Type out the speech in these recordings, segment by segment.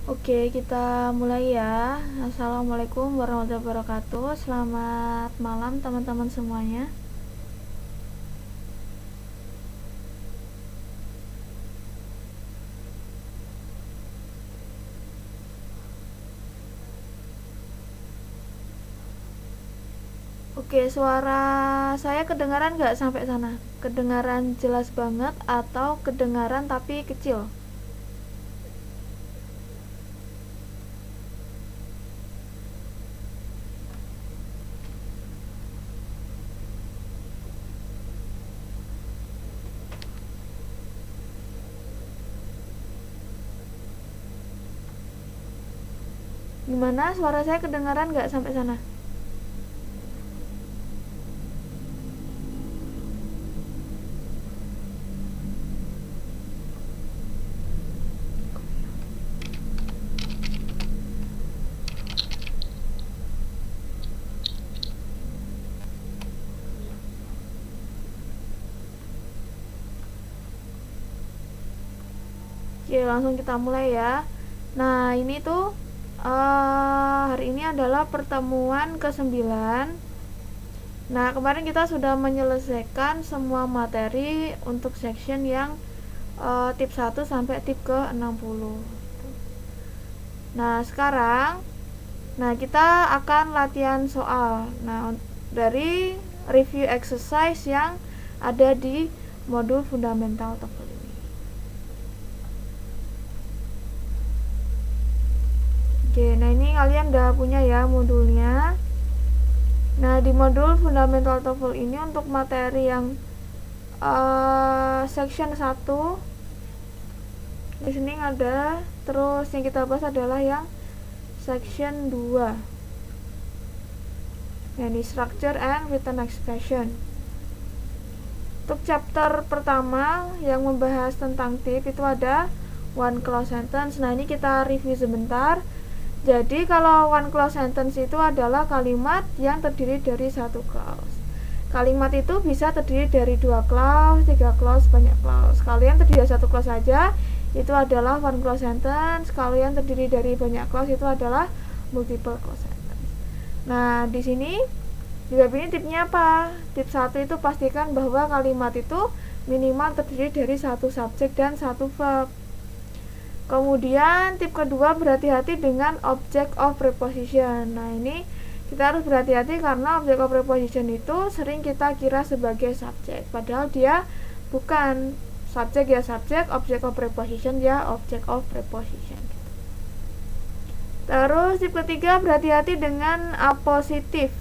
Oke, kita mulai ya. Assalamualaikum warahmatullahi wabarakatuh. Selamat malam teman-teman semuanya. Oke, suara saya kedengaran nggak sampai sana? Kedengaran jelas banget atau kedengaran tapi kecil? Gimana? Suara saya kedengaran nggak sampai sana? Oke, langsung kita mulai ya. Nah, ini tuh hari ini adalah pertemuan ke-9. Nah, kemarin kita sudah menyelesaikan semua materi untuk section yang tip 1 sampai tip ke-60. Nah, sekarang kita akan latihan soal. Nah, dari review exercise yang ada di modul fundamental TOEFL ini. Oke, nah ini kalian udah punya ya modulnya. Nah, di modul fundamental TOEFL ini untuk materi yang section 1 listening ada, terus yang kita bahas adalah yang section 2, yakni structure and written expression. Untuk chapter pertama yang membahas tentang tip itu ada one clause sentence. Nah, ini kita review sebentar. Jadi kalau one clause sentence itu adalah kalimat yang terdiri dari satu clause. Kalimat itu bisa terdiri dari 2 clause, 3 clause, banyak clause. Kalau yang terdiri dari satu clause saja itu adalah one clause sentence. Kalau yang terdiri dari banyak clause itu adalah multiple clause sentence. Nah, di sini di web ini tipnya apa? Tip 1 itu pastikan bahwa kalimat itu minimal terdiri dari satu subjek dan satu verb. Kemudian tip kedua, berhati-hati dengan object of preposition. Nah, ini kita harus berhati-hati karena object of preposition itu sering kita kira sebagai subjek, padahal dia bukan. Subjek ya subjek, object of preposition ya object of preposition. Terus tip ketiga, berhati-hati dengan apositif.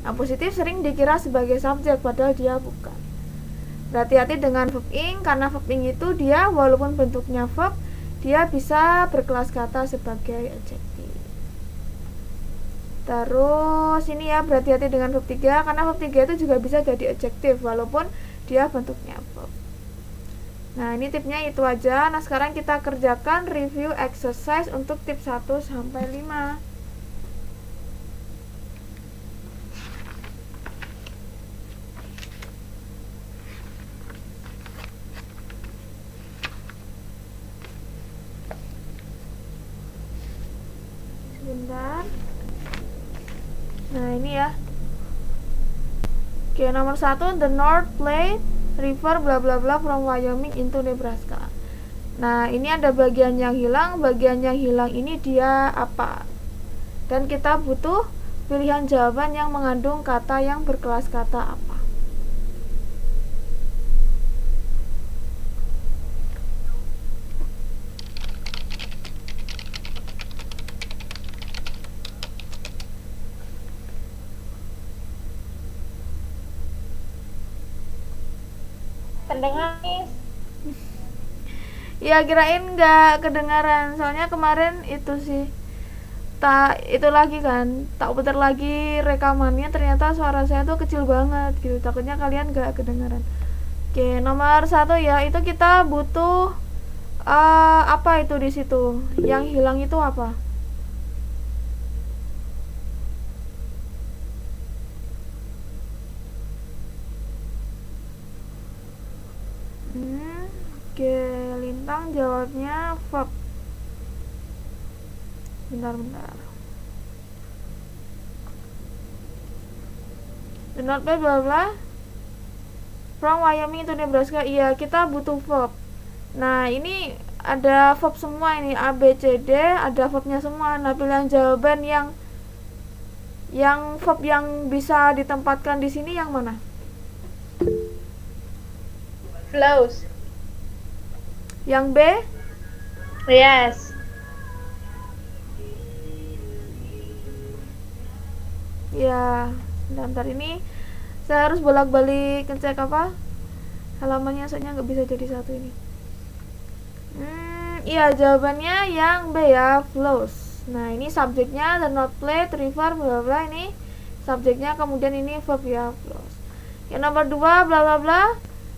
Apositif sering dikira sebagai subjek padahal dia bukan. Berhati-hati dengan verb ing, karena verb ing itu dia walaupun bentuknya verb, dia bisa berkelas kata sebagai adjektif. Terus ini ya, berhati-hati dengan verb 3, karena verb 3 itu juga bisa jadi adjektif walaupun dia bentuknya verb. Nah, ini tipnya itu aja. Nah, sekarang kita kerjakan review exercise untuk tip 1 sampai 5. Sebentar. Nah, ini ya. Oke, nomor 1, the North Platte River bla bla bla from Wyoming into Nebraska. Nah, ini ada bagian yang hilang. Bagian yang hilang ini dia apa? Dan kita butuh pilihan jawaban yang mengandung kata yang berkelas kata apa. Pendengar nih. Ya, kirain nggak kedengaran, soalnya kemarin itu sih tak itu lagi kan, tak putar lagi rekamannya, ternyata suara saya tuh kecil banget gitu, takutnya kalian nggak kedengaran. Oke, nomor 1 ya, itu kita butuh apa itu di situ? Yang hilang itu apa? Oke, Tentang jawabnya verb. Bentar. Do not pay bla bla. From Wyoming to Nebraska. Iya, kita butuh verb. Nah, ini ada verb semua ini, A, B, C, D, ada verbnya semua. Nah, pilihan jawaban yang verb yang bisa ditempatkan di sini yang mana? Flows. Yang B? Yes. Ya, bentar ini saya harus bolak-balik ngecek apa halamannya, soalnya nggak bisa jadi satu ini. Iya, jawabannya yang B ya, flows. Nah, ini subjeknya the not play, river, bla bla, ini subjeknya, kemudian ini verb ya, flows. Yang nomor 2 bla bla bla.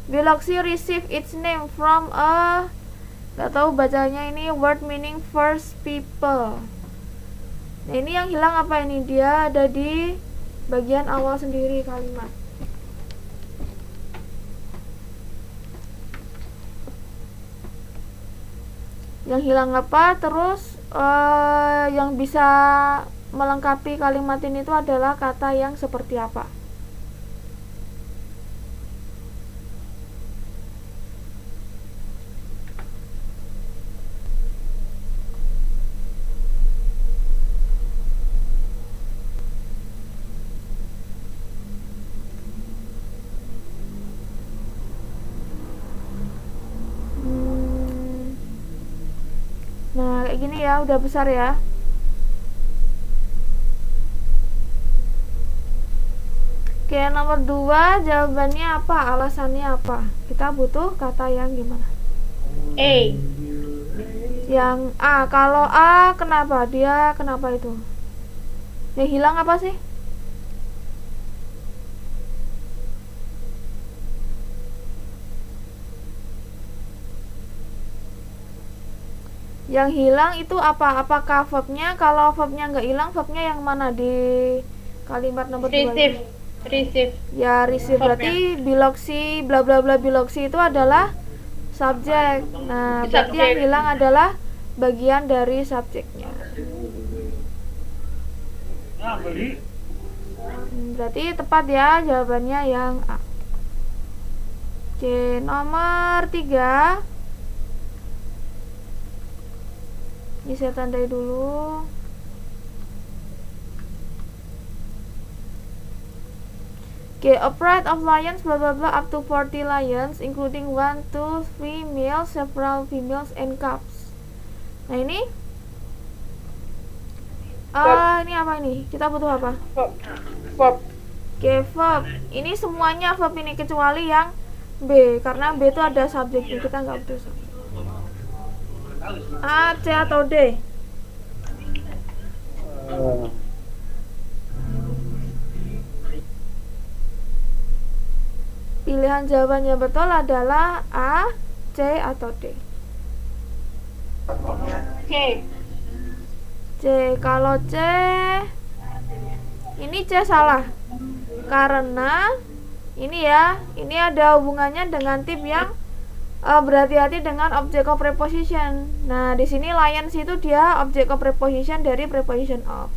Biloxi receive its name from a, nggak tahu bacanya ini, word meaning first people. Nah, ini yang hilang apa ini? Dia ada di bagian awal sendiri kalimat. Yang hilang apa? Terus yang bisa melengkapi kalimat ini itu adalah kata yang seperti apa? Nah, kayak gini ya, udah besar ya. Oke, nomor 2 jawabannya apa? Alasannya apa? Kita butuh kata yang gimana? A. Yang A. Kalau A kenapa? Dia kenapa itu? Yang hilang apa sih? Yang hilang itu apa? Apakah verbnya? Kalau verbnya nggak hilang, verbnya yang mana di kalimat nomor 2? Receive. Ya, receive. Berarti biloxi bla bla bla biloxi itu adalah subjek. Nah, berarti yang hilang adalah bagian dari subjeknya. Berarti tepat ya jawabannya yang A. Oke, nomor 3. Ini saya tandai dulu. Oke, a pride of lions bla bla bla up to 40 lions including 1, 2, 3 males, several females and cubs. Nah, ini ini apa ini? Kita butuh apa? Verb. Oke, verb. Ini semuanya verb ini kecuali yang B, karena B itu ada subjeknya, kita nggak butuh subjek. A, C atau D? Pilihan jawabannya betul adalah A, C atau D. C. C. Kalau C, ini C salah karena ini ya, ini ada hubungannya dengan tip yang berhati-hati dengan object of preposition. Nah, di sini lions itu dia object of preposition dari preposition of.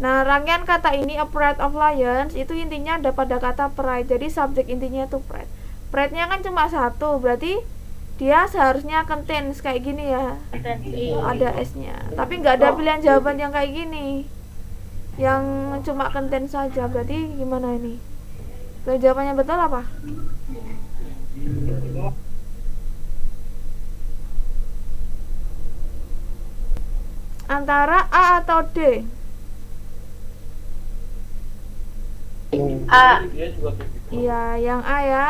Nah, rangkaian kata ini a pride of lions itu intinya ada pada kata pride. Jadi subjek intinya itu pride. Pride-nya kan cuma satu, berarti dia seharusnya contains kayak gini ya. Ada S-nya. Tapi nggak ada pilihan jawaban yang kayak gini. Yang cuma contain saja. Berarti gimana ini? Jawabannya betul apa? Antara A atau D? A. Iya, yang A ya.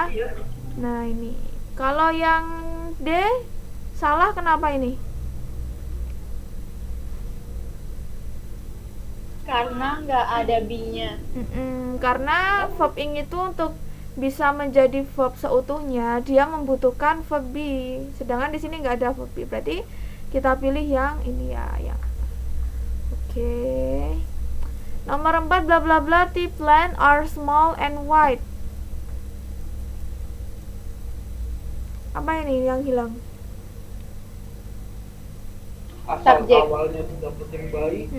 Nah, ini. Kalau yang D salah, kenapa ini? Karena nggak ada B-nya. Karena verb ing itu untuk bisa menjadi verb seutuhnya dia membutuhkan verb B. Sedangkan di sini nggak ada verb B. Berarti kita pilih yang ini ya, yang Oke. Nomor 4 bla bla bla, the plant are small and white. Apa ini yang hilang? asal Subjek. awalnya dapat yang baik.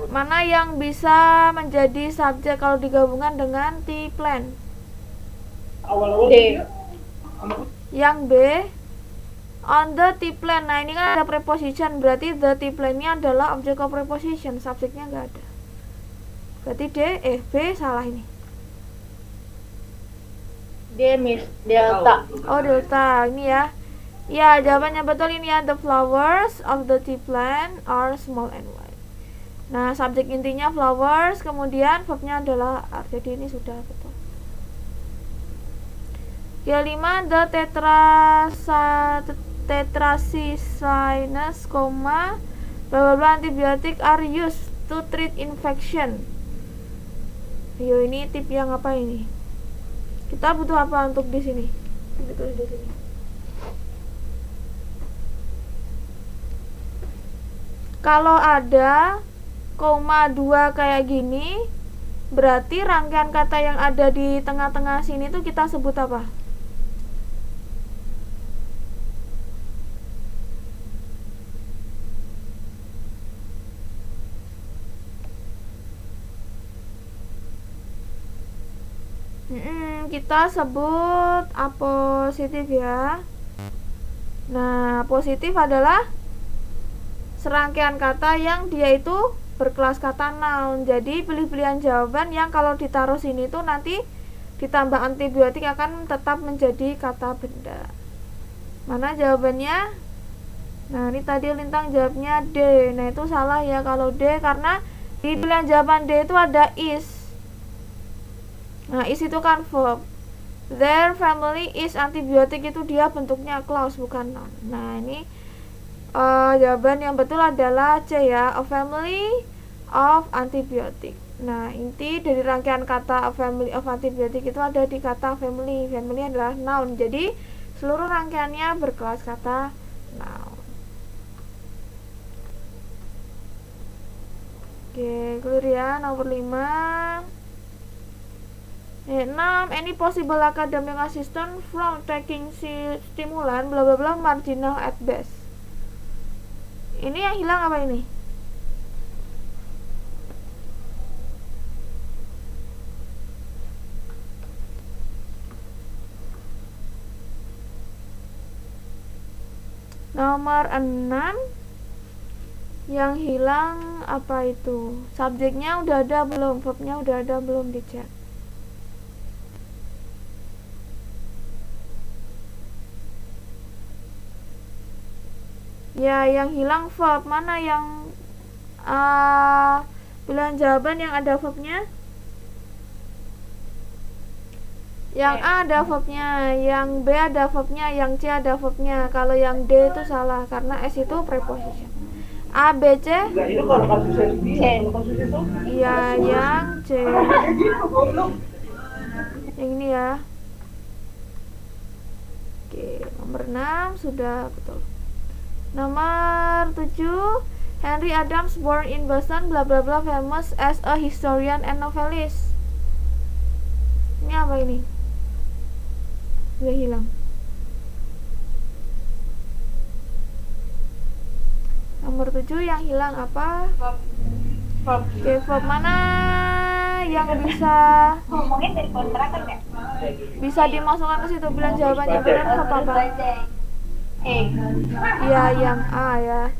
Mana yang bisa menjadi subjek kalau digabungkan dengan T plan? Awal-awal D. dia anak Yang B, on the T plan. Nah ini kan ada preposition, berarti the T plan-nya adalah object of preposition, subjeknya nggak ada. Berarti B salah ini. D Miss Delta. Oh delta, ini ya. Ya jawabannya betul ini ya, the flowers of the tea plant are small and white. Nah subjek intinya flowers, kemudian verbnya adalah are, jadi ini sudah betul. Yang 5, the tetracyclinus, bla bla bla antibiotic are used to treat infection. Yo ini tip yang apa ini? Kita butuh apa untuk di sini? Ditulis di sini. Kalau ada koma 2 kayak gini, berarti rangkaian kata yang ada di tengah-tengah sini tuh kita sebut apa? Kita sebut apositif ya. Nah, positif adalah serangkaian kata yang dia itu berkelas kata noun. Jadi pilih-pilihan jawaban yang kalau ditaruh sini tuh nanti ditambah antibiotik akan tetap menjadi kata benda. Mana jawabannya? Nah ini tadi Lintang jawabnya D. Nah itu salah ya kalau D, karena di pilihan jawaban D itu ada is. Nah is itu kan verb. Their family is antibiotic, itu dia bentuknya clause bukan noun. Nah ini jawaban yang betul adalah C ya, a family of antibiotic. Nah inti dari rangkaian kata a family of antibiotic itu ada di kata family. Family adalah noun, jadi seluruh rangkaiannya berkelas kata noun. Oke, clear ya. Nomor 5. 6. Any possible academic assistant from taking stimulant bla bla bla marginal at best. Ini yang hilang apa ini? Nomor 6. Yang hilang apa itu? Subjeknya udah ada belum? Verbnya udah ada belum? Dicek. Ya, yang hilang verb. Mana yang pilihan jawaban yang ada verbnya? Yang A ada verbnya, yang B ada verbnya, yang C ada verbnya. Kalau yang D itu salah karena S itu preposition. A, B, C? Nah, itu kalau kasusnya sendiri, kalau kasusnya itu Iya, yang C. Yang ini ya. Oke, nomor 6 sudah betul. Nomor 7, Henry Adams born in Boston bla bla bla famous as a historian and novelist. Ini apa ini? Udah hilang. Nomor 7 yang hilang apa? Verb. Oke, verb mana yang bisa Ngomongin dari kontrakan ya? bisa dimasukkan ke situ? Bilang jawabannya benar verb apa? Iya, yang A ya.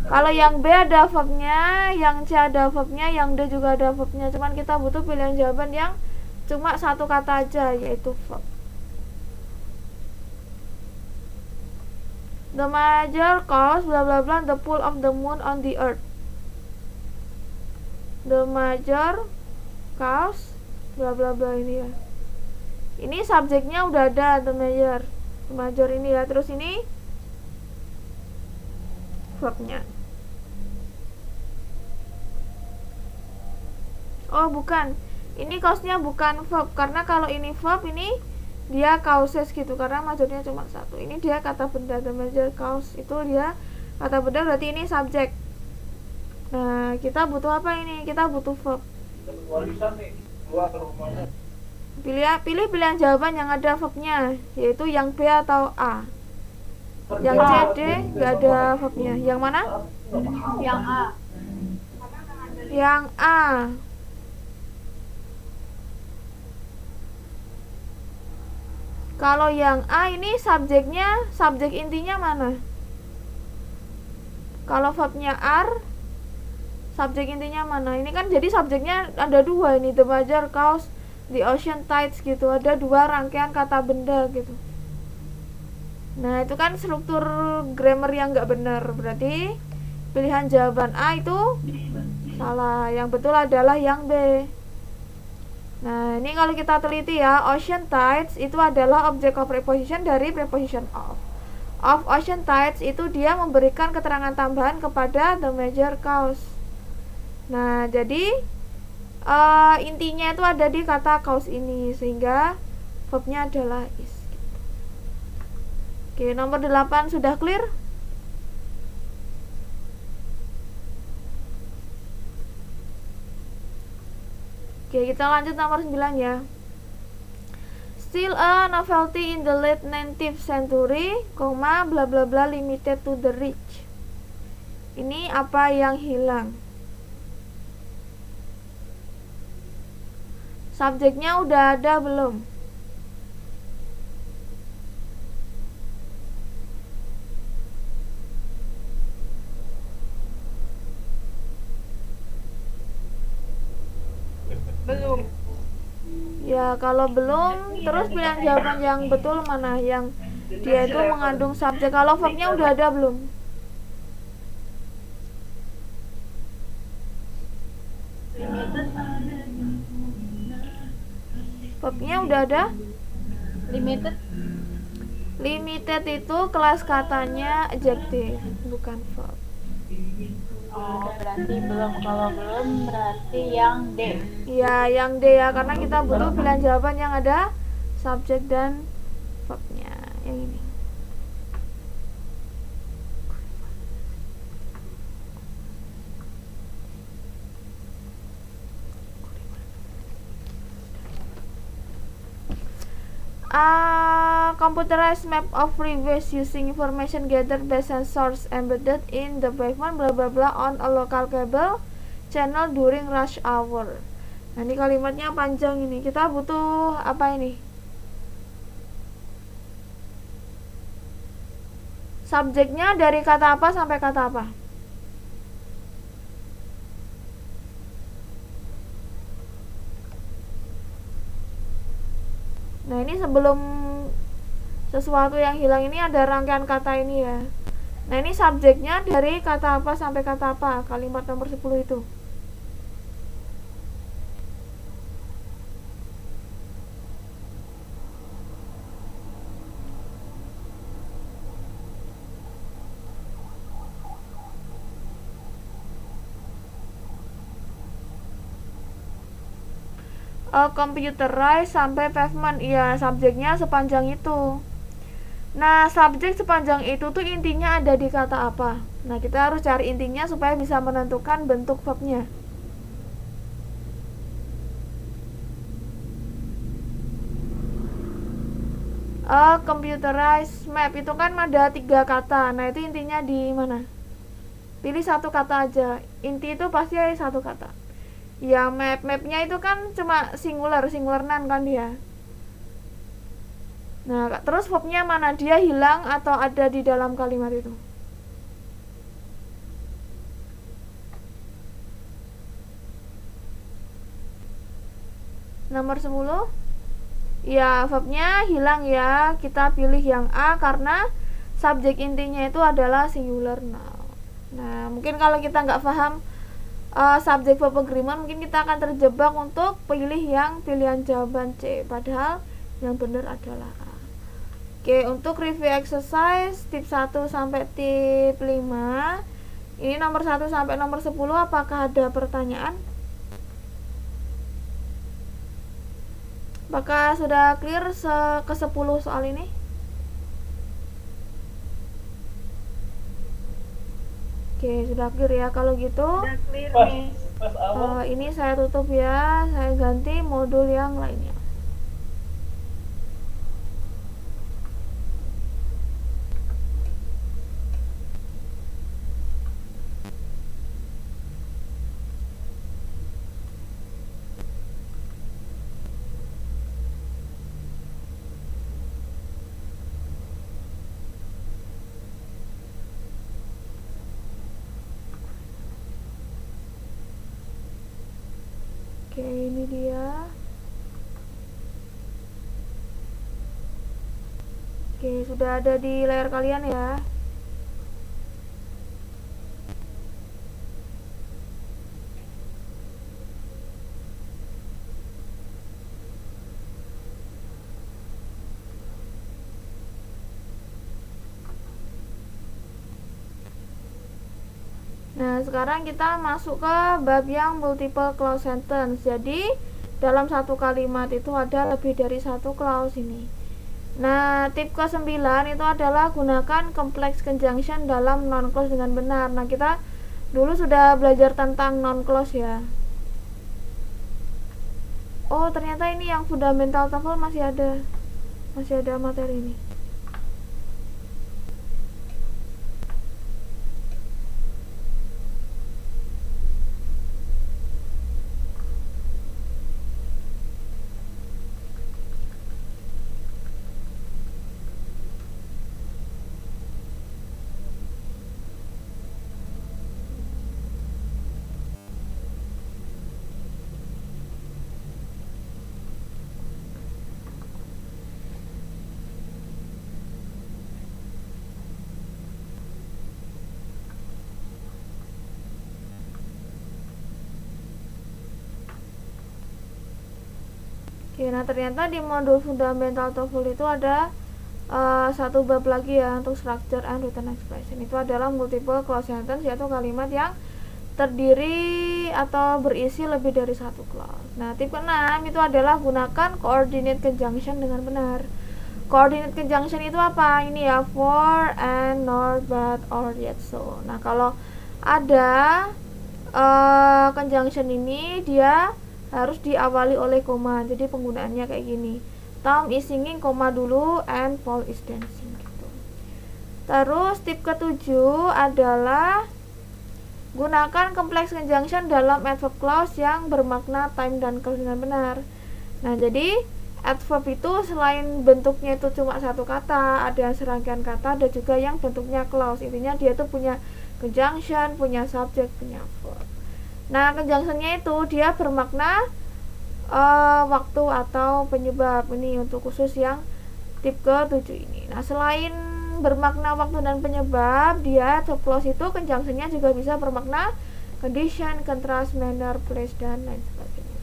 Kalau yang B ada verbnya, yang C ada verbnya, yang D juga ada verbnya. Cuman kita butuh pilihan jawaban yang cuma satu kata aja, yaitu verb. The major cause bla bla bla the pull of the moon on the earth. The major cause bla bla bla ini ya. Ini subjeknya udah ada, the major ini ya. Terus ini verbnya. Oh bukan, ini cause-nya bukan verb, karena kalau ini verb ini dia causes gitu, karena majornya cuma satu. Ini dia kata benda, the major cause itu dia kata benda, berarti ini subjek. Nah kita butuh apa ini? Kita butuh verb. warisan nih, keluar rumahnya. Pilih pilihan jawaban yang ada verbnya, yaitu yang B atau A. Yang C, D nggak ada verbnya. Yang mana? Yang A. Yang A. Kalau yang A ini subjeknya, subjek intinya mana? Kalau verbnya are, subjek intinya mana? Ini kan jadi subjeknya ada dua ini, the major cause, the ocean tides gitu. Ada dua rangkaian kata benda gitu. Nah itu kan struktur grammar yang nggak benar. Berarti pilihan jawaban A itu salah. Yang betul adalah yang B. Nah ini kalau kita teliti ya, ocean tides itu adalah object of preposition dari preposition of. Of ocean tides itu dia memberikan keterangan tambahan kepada the major cause. Nah jadi intinya itu ada di kata cause ini, sehingga verbnya adalah is. Oke, nomor 8 sudah clear? Oke, kita lanjut nomor 9 ya. Still a novelty in the late 19th century, bla bla bla limited to the rich. Ini apa yang hilang? Subjeknya udah ada belum? Belum. Ya kalau belum, terus pilihan jawaban yang betul mana? Yang dia itu mengandung subjek. Kalau verbnya udah ada belum? Verbnya udah ada? Limited. Limited itu kelas katanya adjective, bukan verb. Oh, berarti belum. Kalau belum berarti yang D. Ya, yang D ya, karena kita butuh pilihan jawaban yang ada subjek dan verbnya. Yang ini. Computerized map of freeways using information gathered by sensors embedded in the pavement bla bla bla on a local cable channel during rush hour. Nah ini kalimatnya panjang ini. Kita butuh apa ini? Subjeknya dari kata apa sampai kata apa? Nah ini sebelum sesuatu yang hilang ini ada rangkaian kata ini ya. Nah ini subjeknya dari kata apa sampai kata apa? Kalimat nomor 10 itu. Computerized sampai pavement. Iya, subjeknya sepanjang itu. Nah, subjek sepanjang itu tuh intinya ada di kata apa? Nah, kita harus cari intinya supaya bisa menentukan bentuk verbnya. Computerized map itu kan ada 3 kata. Nah, itu intinya di mana? Pilih satu kata aja. Inti itu pasti ada satu kata. Ya mapnya itu kan cuma singular nan kan dia. Nah terus verbnya mana? Dia hilang atau ada di dalam kalimat itu? Nomor 10. Ya verbnya hilang ya. Kita pilih yang A karena subjek intinya itu adalah singular noun. Nah mungkin kalau kita nggak paham subjek verb agreement, mungkin kita akan terjebak untuk pilih yang pilihan jawaban C, padahal yang benar adalah A. Oke, untuk review exercise tip 1 sampai tip 5 ini nomor 1 sampai nomor 10, apakah ada pertanyaan? Apakah sudah clear ke 10 soal ini? Oke, sudah clear ya. Kalau gitu ini saya tutup ya. Saya ganti modul yang lainnya. Oke, ini dia. Oke, sudah ada di layar kalian ya. Nah, sekarang kita masuk ke bab yang multiple clause sentence. Jadi, dalam satu kalimat itu ada lebih dari satu clause ini. Nah, tip ke-9 itu adalah gunakan complex conjunction dalam non clause dengan benar. Nah, kita dulu sudah belajar tentang non clause ya. Oh, ternyata ini yang fundamental TOEFL masih ada materi ini. Oke, nah ternyata di modul fundamental TOEFL itu ada satu bab lagi ya untuk structure and written expression. Itu adalah multiple clause sentence, yaitu kalimat yang terdiri atau berisi lebih dari satu clause. Nah, tip ke-6 itu adalah gunakan coordinate conjunction dengan benar. Coordinate conjunction itu apa? Ini ya, for, and, nor, but, or, yet, so. Nah, kalau ada conjunction ini dia harus diawali oleh koma. Jadi penggunaannya kayak gini. Tom is singing, koma dulu, and Paul is dancing gitu. Terus tip ke-7 adalah gunakan complex conjunction dalam adverb clause yang bermakna time dan clause dengan benar. Nah, jadi adverb itu selain bentuknya itu cuma satu kata, ada yang serangkaian kata, ada juga yang bentuknya clause. Intinya dia tuh punya conjunction, punya subject, punya verb. Nah, conjunctionnya itu dia bermakna waktu atau penyebab. Ini untuk khusus yang tip ke-7 ini. Nah, selain bermakna waktu dan penyebab, dia adverb clause itu conjunctionnya juga bisa bermakna condition, contrast, manner, place, dan lain sebagainya.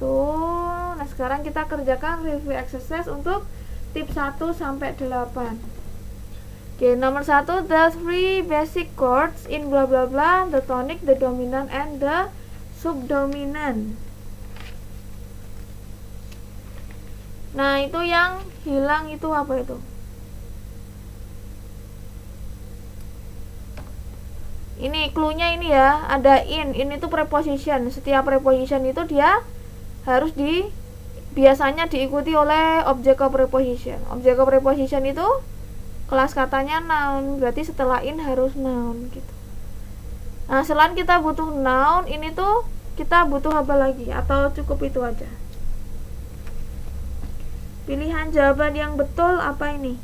Tuh. Nah, sekarang kita kerjakan review exercise untuk tip 1 sampai 8. Oke, nomor 1, the three basic chords in bla bla bla, the tonic, the dominant, and the subdominant. Nah, itu yang hilang itu apa itu? Ini clue-nya ini ya, ada in itu preposition. Setiap preposition itu dia harus biasanya diikuti oleh object of preposition. Object of preposition itu kelas katanya noun, berarti setelah in harus noun gitu. Nah, selain kita butuh noun, ini tuh kita butuh apa lagi? Atau cukup itu aja? Pilihan jawaban yang betul apa ini?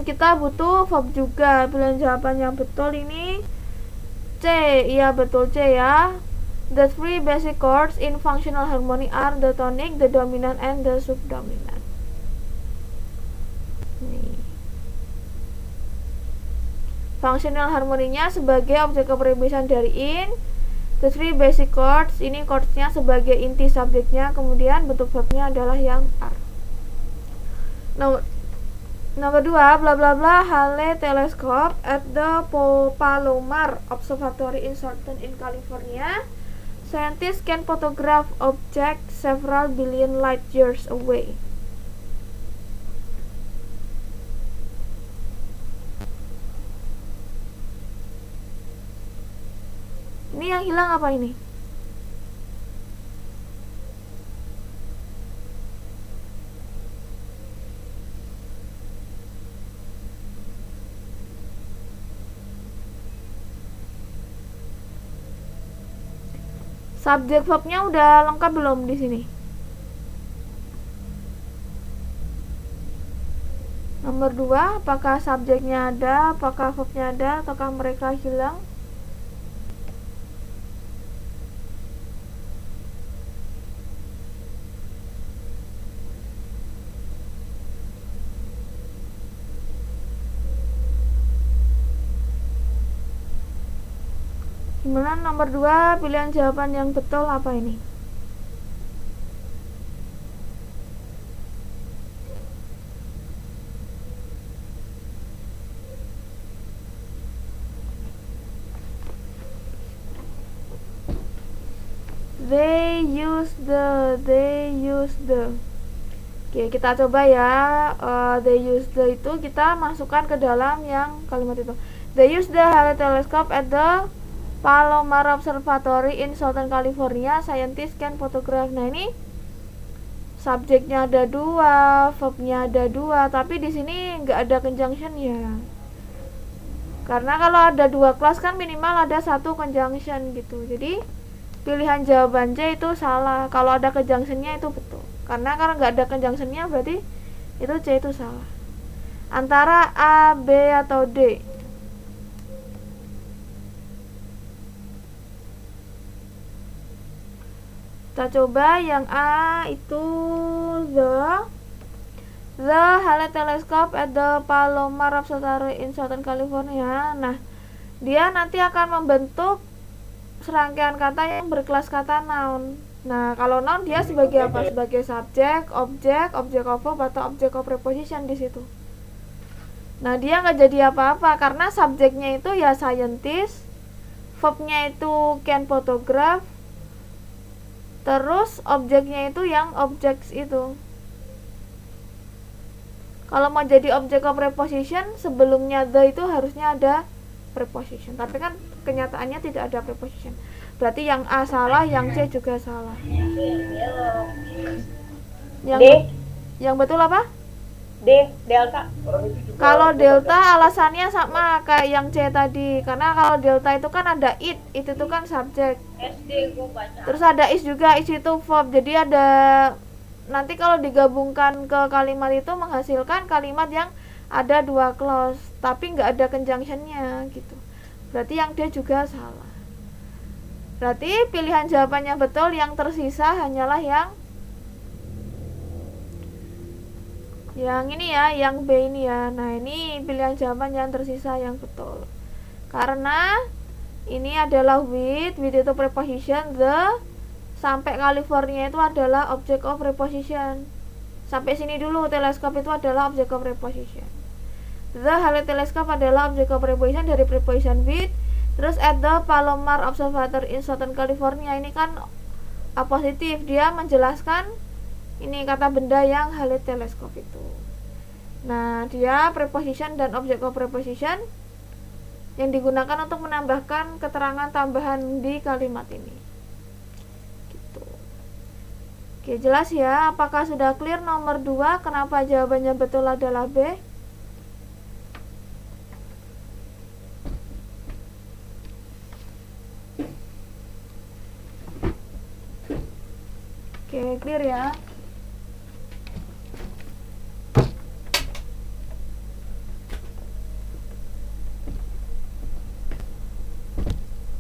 Kita butuh verb juga. Pilihan jawaban yang betul ini C. Iya, betul C ya. The three basic chords in functional harmony are the tonic, the dominant, and the subdominant. Nih. Functional harmoninya sebagai objek kepribadian dari in. The three basic chords, ini chordsnya sebagai inti subjeknya, kemudian bentuk verbnya adalah yang are. Nomor 2, bla bla bla Hale telescope at the Palomar Observatory in Southern in California. Scientists can photograph objects several billion light years away. Ini yang hilang apa ini? Subjek verbnya udah lengkap belum di sini? Nomor 2, apakah subjeknya ada, apakah verbnya ada, ataukah mereka hilang? Gimana nomor 2, pilihan jawaban yang betul apa ini? They use the. Oke, kita coba ya. They use the itu kita masukkan ke dalam yang kalimat itu. They use the Halley telescope at the Palomar Observatory in Southern California. Scientists can photograph. Nah, ini subjeknya ada 2, verbnya ada 2, tapi di sini nggak ada conjunction ya. Karena kalau ada 2 clause kan minimal ada 1 conjunction gitu. Jadi pilihan jawaban C itu salah. Kalau ada conjunctionnya itu betul. Karena nggak ada conjunctionnya berarti itu C itu salah. Antara A, B atau D. Kita coba yang A itu the Halley telescope at the Palomar Observatory in Southern California. Nah, dia nanti akan membentuk serangkaian kata yang berkelas kata noun. Nah, kalau noun dia sebagai apa? Sebagai subjek, objek of verb atau object of preposition di situ. Nah, dia nggak jadi apa-apa karena subjeknya itu ya scientist, verbnya itu can photograph, terus objeknya itu yang objects itu. Kalau mau jadi object of preposition, sebelumnya the itu harusnya ada preposition, tapi kan kenyataannya tidak ada preposition. Berarti yang A salah, yang C juga salah. Yang betul apa? D, delta. Kalau delta alasannya sama kayak yang C tadi, karena kalau delta itu kan ada it itu kan subjek. SD gua baca. Terus ada is juga, is itu verb. Jadi ada nanti kalau digabungkan ke kalimat itu menghasilkan kalimat yang ada 2 clause, tapi nggak ada conjunctionnya gitu. Berarti yang D juga salah. Berarti pilihan jawabannya betul, yang tersisa hanyalah yang ini ya, yang B ini ya. Nah, ini pilihan jawaban yang tersisa yang betul. Karena ini adalah with itu preposition, the sampai California itu adalah object of preposition. Sampai sini dulu, teleskop itu adalah object of preposition. The Halley telescope adalah object of preposition dari preposition with. Terus at the Palomar Observatory in Southern California, ini kan positif, dia menjelaskan ini kata benda yang Halley telescope itu. Nah, dia preposition dan object of preposition yang digunakan untuk menambahkan keterangan tambahan di kalimat ini. Gitu. Oke, jelas ya? Apakah sudah clear nomor 2? Kenapa jawabannya betul adalah B? Oke, clear ya?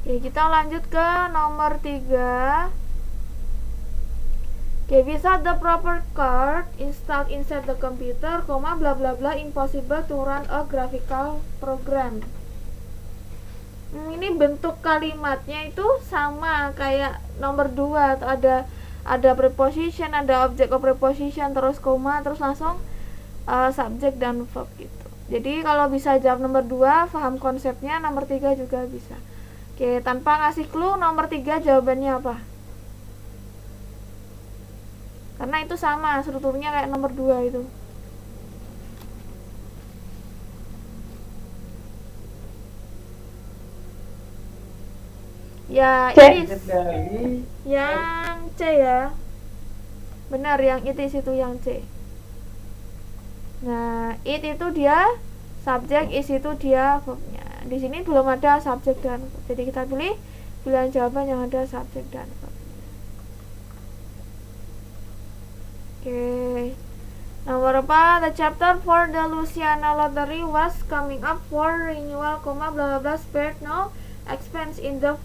Oke, kita lanjut ke nomor 3. Oke, without the proper card installed inside the computer, bla bla bla, impossible to run a graphical program. Ini bentuk kalimatnya itu sama kayak nomor 2, ada preposition, ada object of preposition, terus koma, terus langsung subjek dan verb gitu. Jadi kalau bisa jawab nomor 2, paham konsepnya, nomor 3 juga bisa. Oke, tanpa ngasih clue, nomor 3 jawabannya apa? Karena itu sama, strukturnya kayak nomor 2 itu. Ya, it is. Yang C ya. Benar, yang it is itu yang C. Nah, it itu dia subjek, is itu dia verbnya. Di sini belum ada subjek dan verb. Jadi kita pilih pilihan jawaban yang ada subjek dan verb. Oke. Nomor 4, the chapter for the Louisiana Lottery was coming up for renewal, blah blah blah, spared no expense in the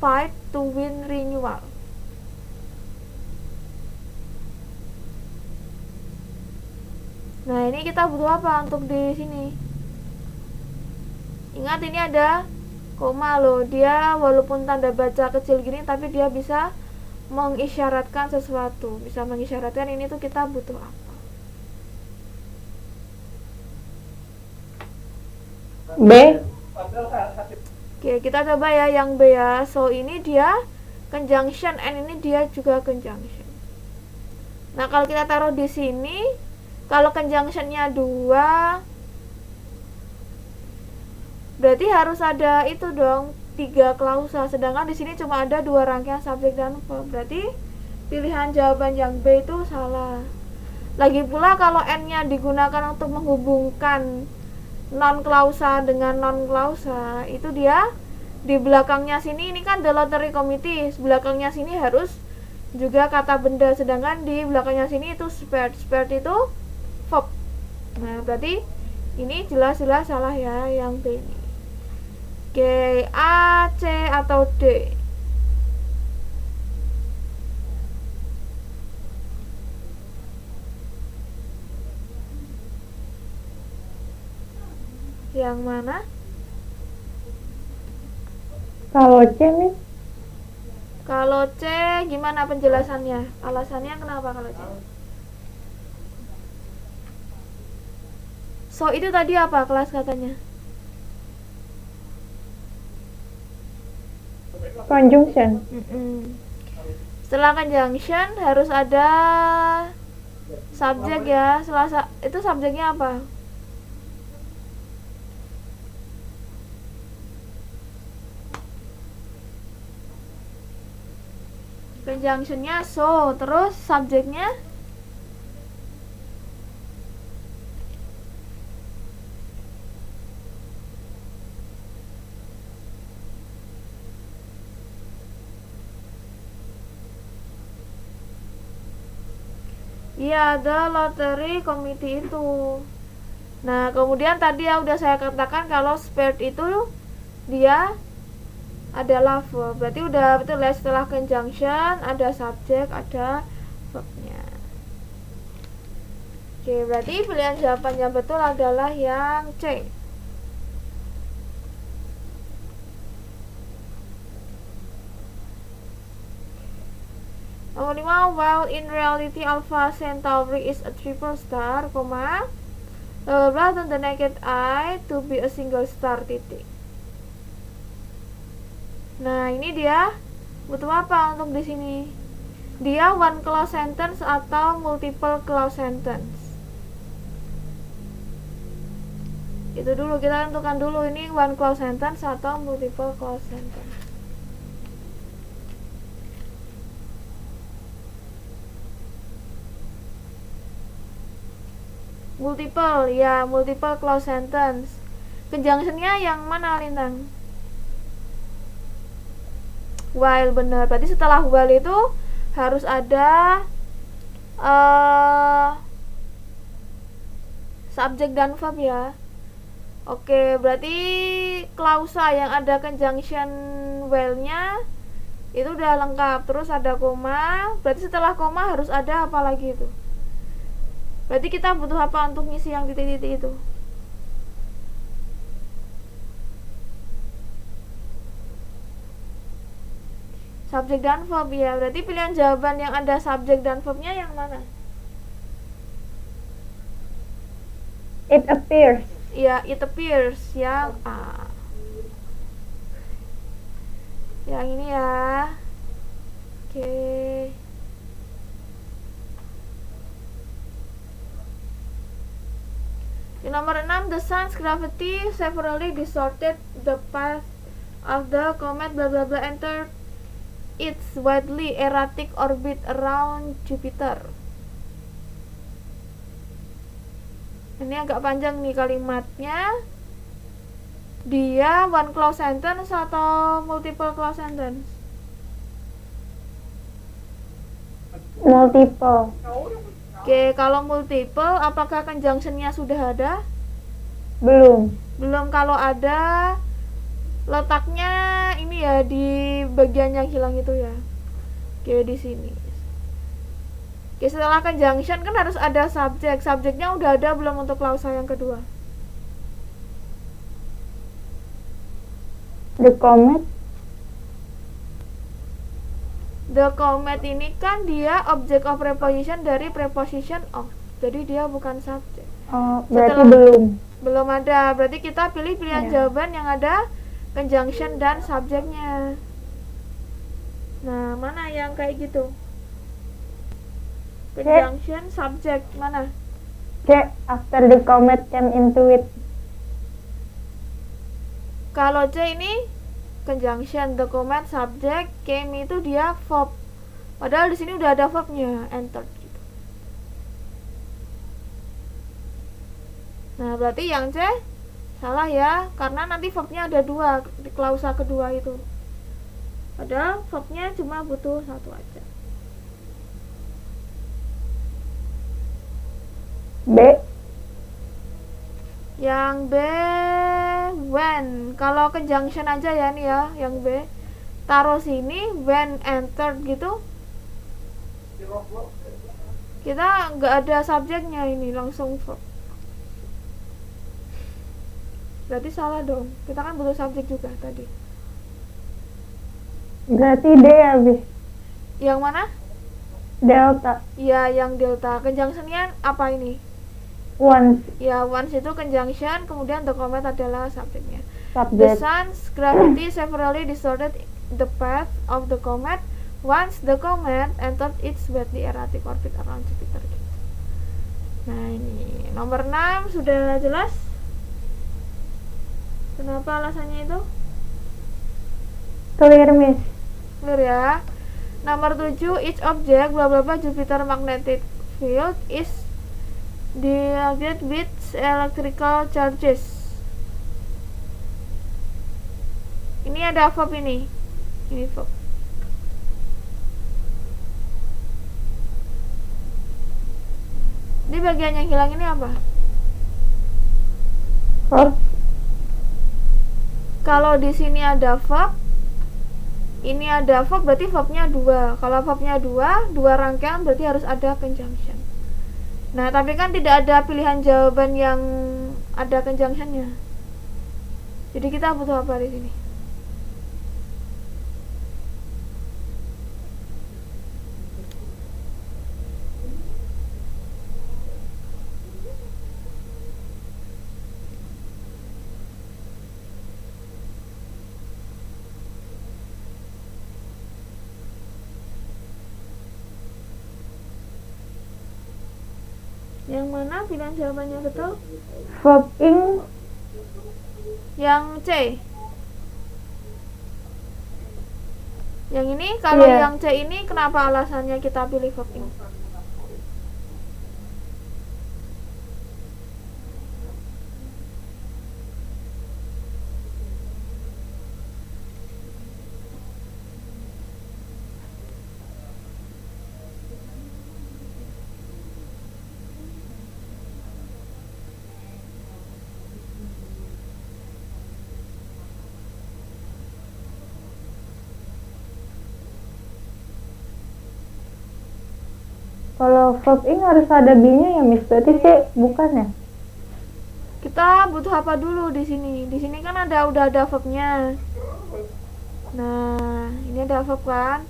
fight to win renewal. Nah, ini kita butuh apa untuk di sini? Ingat ini ada koma loh. Dia walaupun tanda baca kecil gini tapi dia bisa mengisyaratkan sesuatu. Bisa mengisyaratkan ini tuh kita butuh apa. B. Oke, kita coba ya yang B ya. So ini dia conjunction and ini dia juga conjunction. Nah, kalau kita taruh di sini, kalau conjunctionnya 2, berarti harus ada itu dong 3 klausa. Sedangkan di sini cuma ada 2 rangkaian subjek dan verb. Berarti pilihan jawaban yang B itu salah. Lagi pula kalau N-nya digunakan untuk menghubungkan non klausa dengan non klausa, itu dia di belakangnya sini ini kan the lottery committee, belakangnya sini harus juga kata benda, sedangkan di belakangnya sini itu spared itu verb. Nah, berarti ini jelas-jelas salah ya yang B ini. G, A, C atau D? Yang mana? Kalau C, Miss. Kalau C gimana penjelasannya? Alasannya kenapa kalau C? So itu tadi apa kelas katanya? Conjunction. Setelah conjunction harus ada subjek ya. Itu subjeknya apa? Conjunctionnya so, terus subjeknya iya, the lottery committee itu. Nah, kemudian tadi ya udah saya katakan kalau spared itu dia adalah verb. Berarti udah betul ya, setelah conjunction ada subjek, ada verbnya. Oke, berarti pilihan jawaban yang betul adalah yang C. Nomor 5, while in reality Alpha Centauri is a triple star, rather than the naked eye to be a single star, titik. Nah, ini dia butuh apa untuk di sini? Dia one clause sentence atau multiple clause sentence. Itu dulu kita tentukan dulu, ini one clause sentence atau multiple clause sentence. Multiple, ya multiple clause sentence. Conjunctionnya yang mana, Lintang? While, benar. Berarti setelah while itu harus ada subjek dan verb ya. Oke, berarti klausa yang ada conjunction while-nya itu udah lengkap. Terus ada koma. Berarti setelah koma harus ada apa lagi itu? Berarti kita butuh apa untuk ngisi yang titik-titik itu? Subjek dan verb ya. Berarti pilihan jawaban yang ada subjek dan verbnya yang mana? It appears. Ya, it appears yang A. Yang ini ya. Oke. Di nomor 6, the sun's gravity severely distorted the path of the comet bla bla bla entered its widely erratic orbit around Jupiter. Ini agak panjang nih kalimatnya. Dia one clause sentence atau multiple clause sentence? Oke, kalau multiple, apakah conjunction-nya sudah ada? Belum. Belum. Kalau ada, letaknya ini ya di bagian yang hilang itu ya. Oke, di sini. Oke, setelah conjunction kan harus ada subjek. Subjeknya udah ada belum untuk klausa yang kedua? The comet. The comet ini kan dia object of preposition dari preposition of. Jadi dia bukan subjek. Oh, berarti Setelah- belum. Belum ada. Berarti kita pilih pilihan Ya. jawaban yang ada conjunction dan subjeknya. Nah, mana yang kayak gitu? Conjunction, subject, mana? C. After the comet came into it. Kalau C ini conjunction, the comet, subject, came itu dia verb. Padahal di sini udah ada verbnya, entered gitu. Nah, berarti yang C salah ya, karena nanti verbnya ada dua di klausa kedua itu. Padahal verbnya cuma butuh satu aja. B. Yang B, when. Kalau conjunction aja ya nih ya, yang B. Taruh sini, when entered gitu. Kita nggak ada subjeknya ini, langsung verb. Berarti salah dong. Kita kan butuh subjek juga tadi. Berarti D ya, B. Yang mana? Delta. Ya, yang delta. Conjunctionnya apa ini? Once. Ya, once itu conjunction, kemudian the comet adalah subjeknya. The Subject. sun's gravity severely distorted the path of the comet once the comet entered its badly erratic orbit around Jupiter. Nah, ini nomor 6 sudah jelas. Kenapa alasannya itu? Clear, Miss. Clear ya. Nomor 7, each object bla bla bla Jupiter magnetic field is dilated with electrical charges. Ini ada verb ini. Ini verb. Di bagian yang hilang ini apa? Verb. Kalau di sini ada verb, ini ada verb, berarti verbnya 2. Kalau verbnya 2 rangkaian berarti harus ada conjunction. Nah, tapi kan tidak ada pilihan jawaban yang ada conjunctionnya. Jadi kita butuh apa di sini? Yang mana pilihan jawabannya betul? Verb ing. Yang C. Yang ini, kalau Iya. yang C ini kenapa alasannya kita pilih verb ing? Kalau verb ing harus ada B-nya ya, Miss. Berarti C bukan ya? Kita butuh apa dulu di sini? Di sini kan udah ada verbnya. Nah, ini ada verb kan?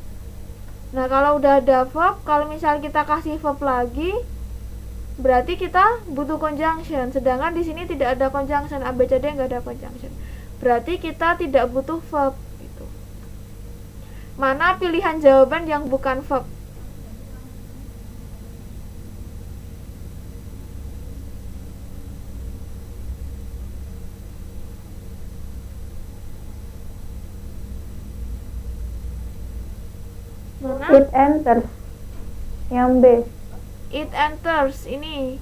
Nah, kalau udah ada verb, kalau misal kita kasih verb lagi, berarti kita butuh conjunction. Sedangkan di sini tidak ada conjunction, ABCD nggak ada conjunction. Berarti kita tidak butuh verb. Gitu. Mana pilihan jawaban yang bukan verb? Mana? It enters. Yang B. It enters, ini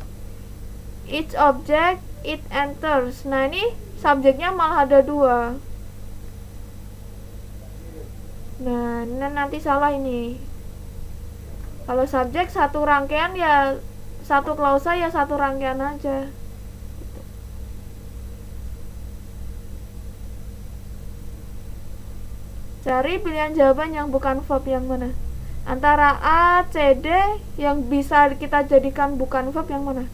each object it enters. Nah, ini subjeknya malah ada 2. Nah, ini nanti salah ini. Kalau subjek satu rangkaian ya satu klausa ya satu rangkaian aja. Cari pilihan jawaban yang bukan verb yang mana? Antara A, C, D yang bisa kita jadikan bukan verb yang mana?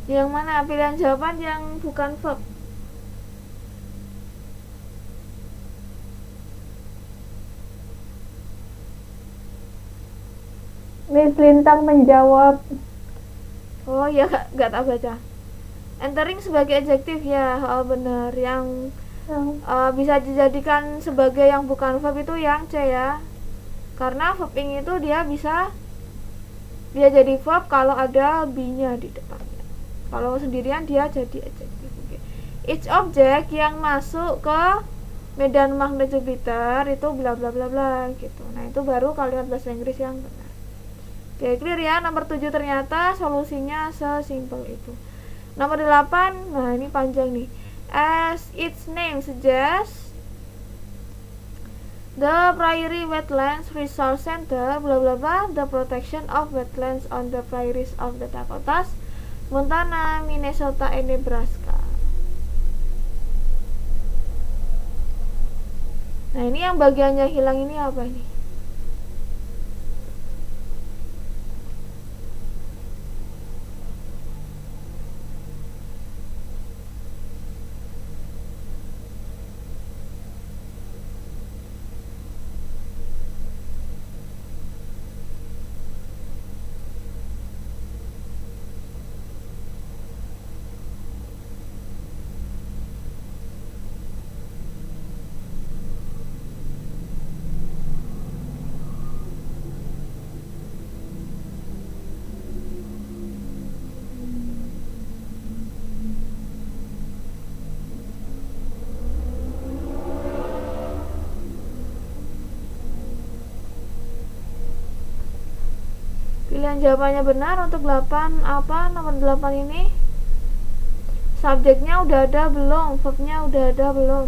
Yang mana pilihan jawaban yang bukan verb? Miss Lintang menjawab. Oh ya, gak tak baca. Entering sebagai adjektif ya, benar. Yang bisa dijadikan sebagai yang bukan verb itu yang C ya. Karena verbing itu dia jadi verb kalau ada be-nya di depannya. Kalau sendirian dia jadi adjektif. Okay. Each object yang masuk ke medan magnet Jupiter itu bla bla bla bla gitu. Nah, itu baru kalimat bahasa Inggris yang benar. Oke, clear ya. Nomor 7 ternyata solusinya sesimpel itu. Nomor 8, nah ini panjang nih. As its name suggests, the Prairie Wetlands Resource Center bla bla bla, the protection of wetlands on the prairies of the Dakotas, Montana, Minnesota, and Nebraska. Nah, ini yang bagiannya hilang ini apa nih? Pilihan jawabannya benar untuk 8 apa? Nomor 8 ini subjeknya udah ada belum? Verbnya udah ada belum?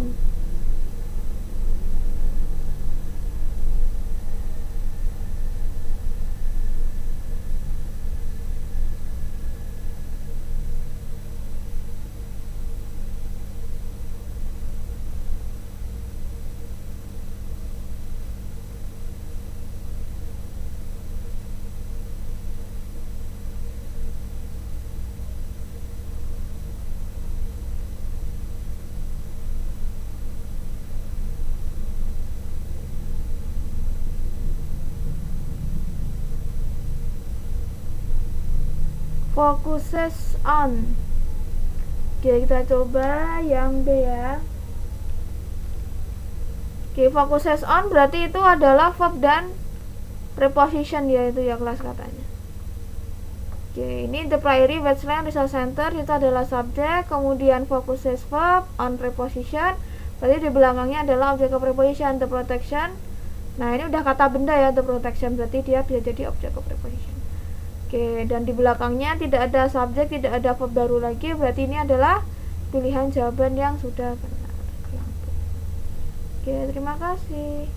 Focuses on. Oke, kita coba yang B ya. Oke, focuses on berarti itu adalah verb dan preposition ya, itu ya kelas katanya. Oke, ini the Prairie Wetlands Resource Center itu adalah subjek, kemudian focuses verb, on preposition, berarti di belakangnya adalah object of preposition, the protection. Nah, ini udah kata benda ya, the protection, berarti dia bisa jadi object of preposition. Oke, dan di belakangnya tidak ada subjek, tidak ada verb baru lagi, berarti ini adalah pilihan jawaban yang sudah benar. Oke, terima kasih.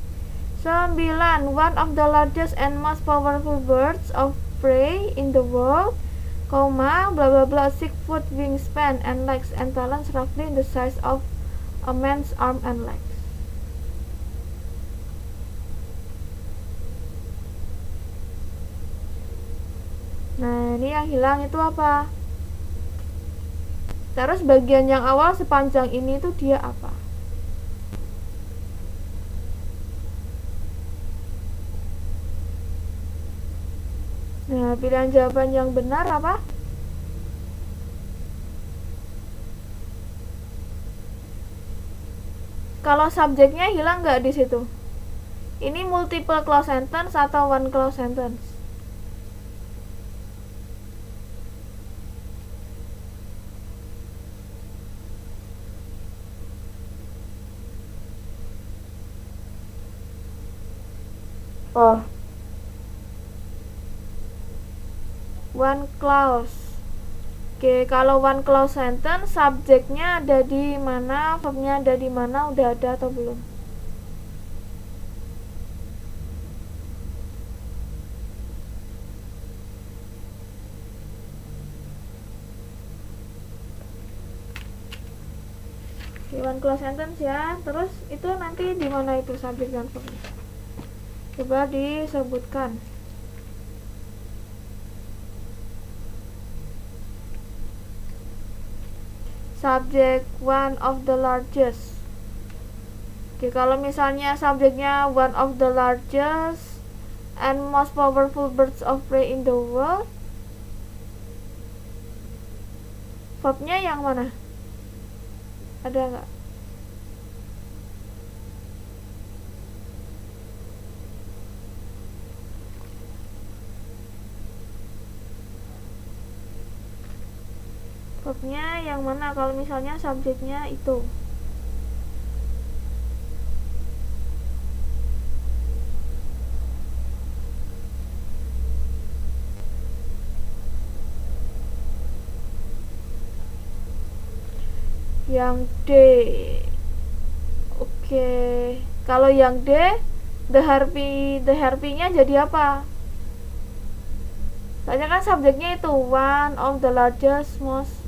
9. One of the largest and most powerful birds of prey in the world, bla bla bla, 6-foot wingspan and legs and talons roughly the size of a man's arm and legs. Nah, ini yang hilang itu apa? Terus bagian yang awal sepanjang ini itu dia apa? Nah, pilihan jawaban yang benar apa? kalau subjeknya hilang nggak di situ? Ini multiple clause sentence atau one clause sentence? Oh, One clause. Oke, kalau one clause sentence, subjeknya ada di mana, verbnya ada di mana, udah ada atau belum? Oke, one clause sentence ya. Terus itu nanti di mana itu subjek dan verbnya? Coba disebutkan. Subject one of the largest. Oke, kalau misalnya subjeknya one of the largest and most powerful birds of prey in the world, verbnya yang mana? Ada nggak? Verbnya yang mana kalau misalnya subjeknya itu? Yang D. Oke, kalau yang D, the harpy-nya jadi apa? Soalnya kan subjeknya itu one of the largest most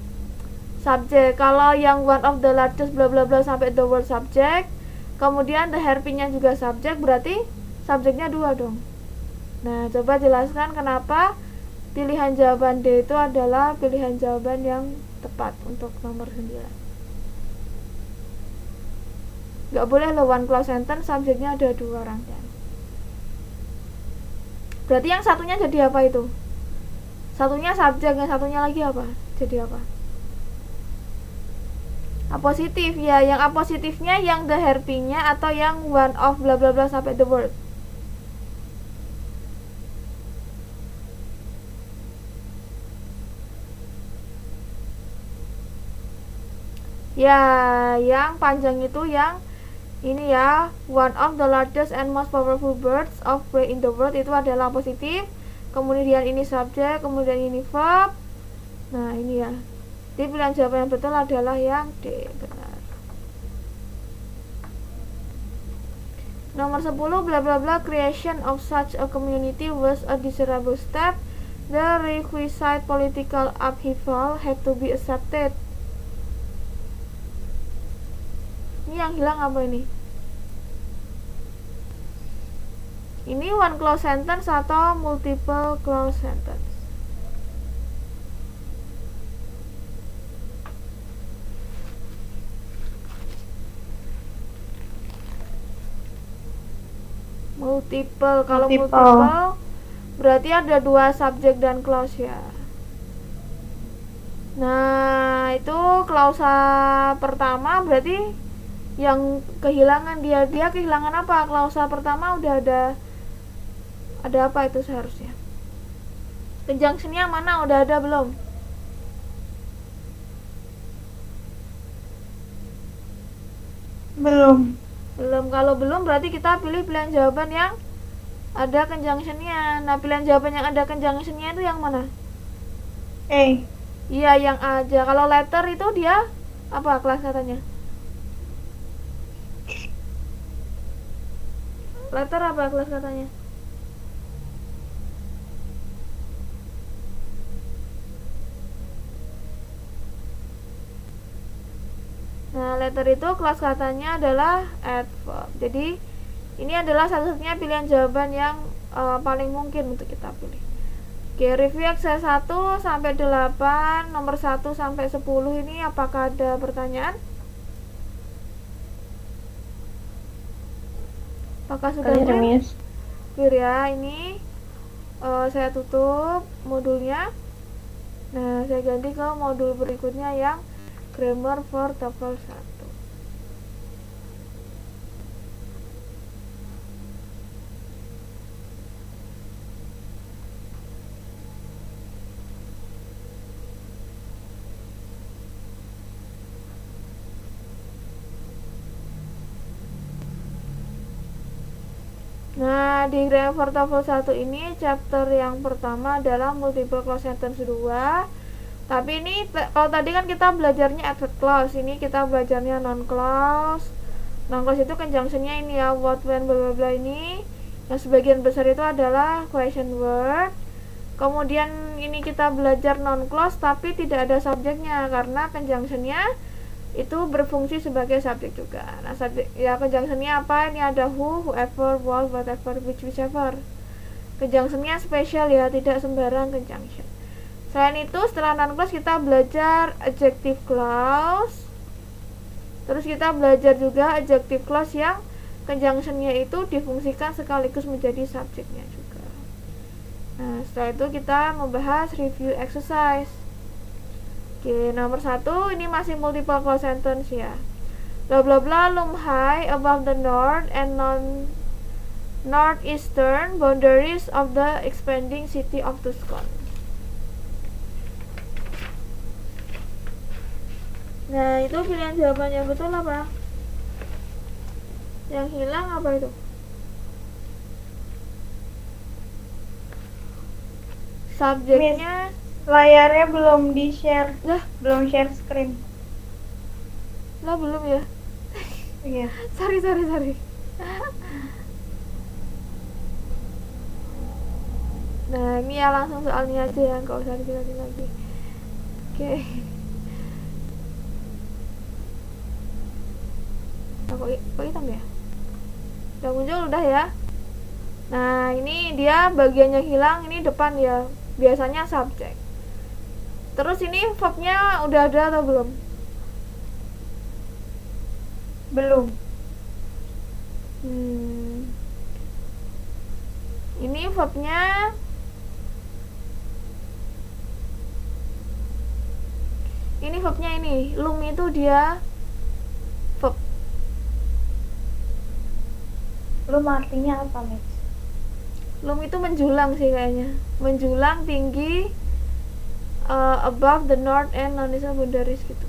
subject. Kalau yang one of the largest bla bla bla sampai the word subject, kemudian the harpy-nya juga subject, berarti subjeknya dua dong. Nah, coba jelaskan kenapa pilihan jawaban D itu adalah pilihan jawaban yang tepat untuk nomor 9. Gak boleh lo one clause sentence subjeknya ada dua rangkaian. Berarti yang satunya jadi apa itu? Satunya subjek, yang satunya lagi apa? Jadi apa? Apositif ya, yang apositifnya yang the harpy-nya atau yang one of bla bla bla sampai the word. Ya, yang panjang itu yang ini ya, one of the largest and most powerful birds of prey in the world itu adalah positif. Kemudian ini subjek, kemudian ini verb. Nah, ini ya. Jadi pilihan jawaban yang betul adalah yang D, benar. Nomor 10, bla bla bla, creation of such a community was a desirable step. The requisite political upheaval had to be accepted. Ini yang hilang apa ini? Ini one clause sentence atau multiple clause sentence? Multiple. Kalau multiple berarti ada dua subjek dan clause ya. Nah, itu klausa pertama berarti yang kehilangan dia kehilangan apa? Klausa pertama udah ada apa itu seharusnya? Conjunction-nya mana? Udah ada belum? belum. Belum. Kalau belum berarti kita pilih pilihan jawaban yang ada conjunction-nya. Nah, pilihan jawaban yang ada conjunction-nya itu yang mana? Iya, yang aja. Kalau letter itu dia apa kelas katanya? Letter apa kelas katanya? Nah, letter itu kelas katanya adalah adverb. Jadi, ini adalah satu-satunya pilihan jawaban yang paling mungkin untuk kita pilih. Oke, review exercise 1 sampai 8, nomor 1 sampai 10 ini apakah ada pertanyaan? Apakah sudah clear? Miss. Clear ya, ini saya tutup modulnya. Nah, saya ganti ke modul berikutnya yang grammar for TOEFL 1. Nah, di grammar TOEFL 1 ini chapter yang pertama adalah multiple clause sentence 2. Tapi ini kalau tadi kan kita belajarnya adverb clause, ini kita belajarnya non clause. Non clause itu conjunctionnya ini ya, what, when, bla bla bla ini. Yang sebagian besar itu adalah question word. Kemudian ini kita belajar non clause tapi tidak ada subjeknya karena conjunctionnya itu berfungsi sebagai subjek juga. Nah, subjek ya conjunctionnya apa? Ini ada who, whoever, what, whatever, which, whichever. Conjunctionnya spesial ya, tidak sembarang conjunction. Selain itu, setelah non clause kita belajar adjective clause. Terus kita belajar juga adjective clause yang conjunctionnya itu difungsikan sekaligus menjadi subjeknya juga. Nah, setelah itu kita membahas review exercise. Oke, nomor 1 ini masih multiple clause sentence ya. Bla bla bla loom high above the north and northeastern boundaries of the expanding city of Tucson. Nah, itu pilihan jawaban yang betul apa? Yang hilang apa itu? Subjeknya Layarnya belum di-share. lah, Belum share screen. lah belum ya. Iya. Sorry. Nah, ini ya langsung soalnya aja ya, nggak usah dijelasin lagi. Oke. Nah, kok hitam ya? Udah muncul udah ya. Nah, ini dia bagiannya hilang, ini depan ya. Biasanya subjek. Terus ini verbnya udah ada atau belum? Belum. Ini verbnya ini loom itu dia verb. Belum artinya apa, Miss? Loom itu menjulang sih kayaknya, menjulang tinggi above the north and non-eastern boundaries gitu.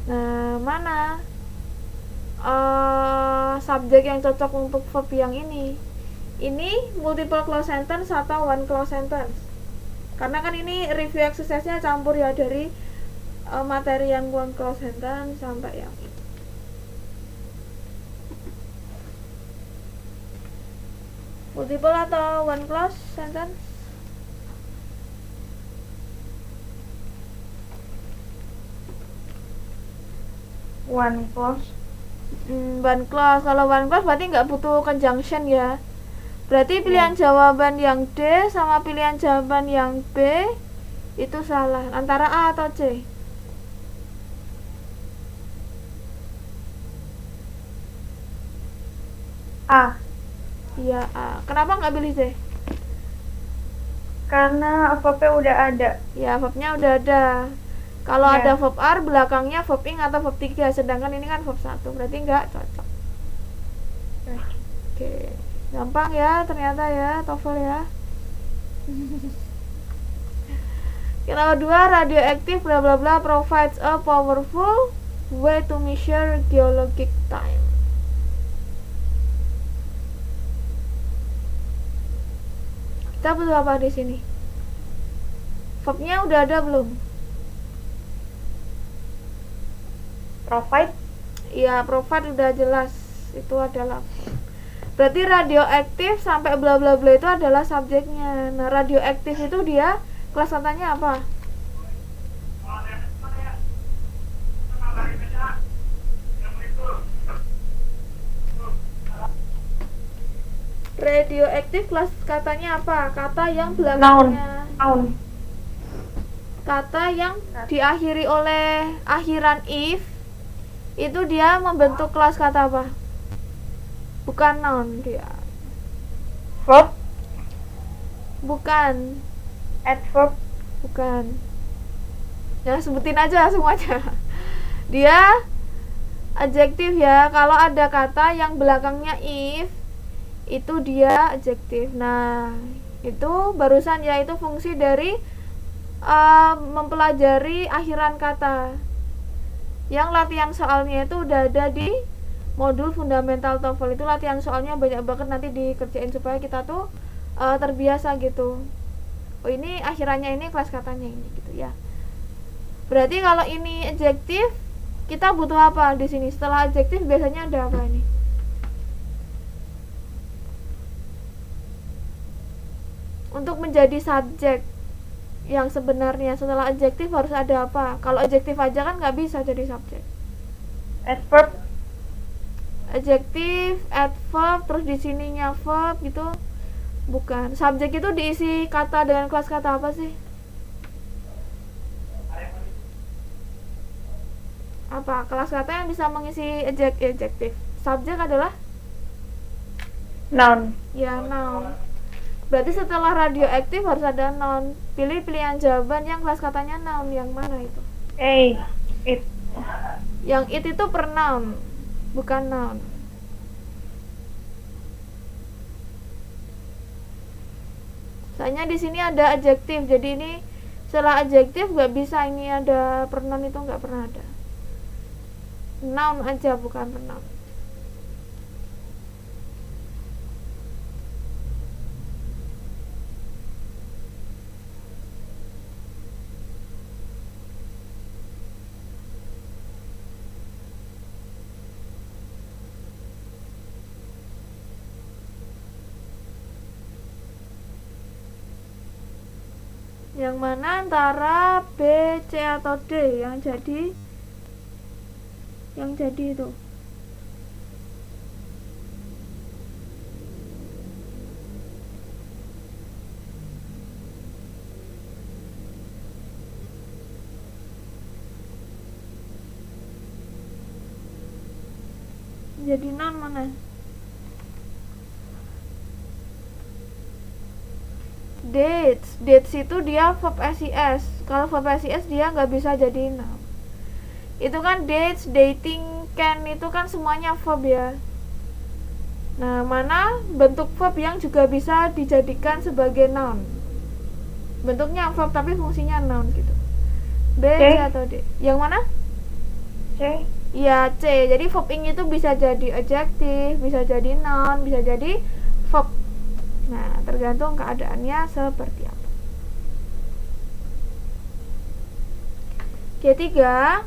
Nah, mana subjek yang cocok untuk verb yang ini? Ini multiple clause sentence atau one clause sentence? Karena kan ini review exercise-nya campur ya, dari materi yang one clause sentence sampai yang itu. Multiple atau one clause sentence? One clause. One clause. Kalau one clause berarti nggak butuh conjunction ya. Berarti pilihan jawaban yang D sama pilihan jawaban yang B itu salah. Antara A atau C? A. Iya A. Kenapa nggak pilih C? Karena verbnya udah ada. Ya, verbnya udah ada. Kalau Ya. ada verb are, belakangnya verb ing atau verb 3. Sedangkan ini kan verb 1. Berarti nggak cocok. Oke. Gampang ya ternyata ya, TOEFL ya. Kita kedua, radioactive bla bla bla provides a powerful way to measure geologic time. Kita butuh apa di sini? Verbnya udah ada belum? Provide. Iya, provide udah jelas. Itu adalah. Berarti radioaktif sampai bla bla bla itu adalah subjeknya. Nah, radioaktif itu dia kelas katanya apa? Radioaktif kelas katanya apa? Kata yang belakangnya Noun. kata yang diakhiri oleh akhiran if itu dia membentuk kelas kata apa? Bukan noun dia. Verb. Bukan. Adverb. Bukan. Ya sebutin aja semuanya. Dia adjektif ya. Kalau ada kata yang belakangnya if itu dia adjektif. Nah, itu barusan ya, itu fungsi dari mempelajari akhiran kata. Yang latihan soalnya itu udah ada di modul fundamental TOEFL itu latihan soalnya banyak banget, nanti dikerjain supaya kita tuh terbiasa gitu. Oh ini akhirannya ini kelas katanya ini gitu ya. Berarti kalau ini adjektif, kita butuh apa di sini? Setelah adjektif biasanya ada apa ini? Untuk menjadi subjek yang sebenarnya setelah adjektif harus ada apa? Kalau adjektif aja kan nggak bisa jadi subjek. Adverb. Adjektif, adverb, terus di sininya verb gitu. Bukan. Subjek itu diisi kata dengan kelas kata apa sih? Apa? Kelas kata yang bisa mengisi adjektif. Subjek adalah? Noun. Ya, noun. Berarti setelah radioaktif harus ada noun. Pilih pilihan jawaban yang kelas katanya noun. Yang mana itu? A. It. Yang it itu pronoun, bukan noun. Soalnya di sini ada adjektif, jadi ini setelah adjektif nggak bisa ini ada pronoun, itu nggak pernah ada. Noun aja, bukan pronoun. Yang mana antara B, C atau D yang jadi itu? Jadi noun mana? Dates itu dia verb SIS. Kalau verb SIS dia nggak bisa jadi noun. Itu kan dates, dating, can itu kan semuanya verb ya. Nah, mana bentuk verb yang juga bisa dijadikan sebagai noun? Bentuknya verb tapi fungsinya noun gitu. B, C atau D? Yang mana? C. Ya, C. Jadi verb ing itu bisa jadi adjektif, bisa jadi noun, bisa jadi verb. Nah, tergantung keadaannya seperti apa. Ketiga,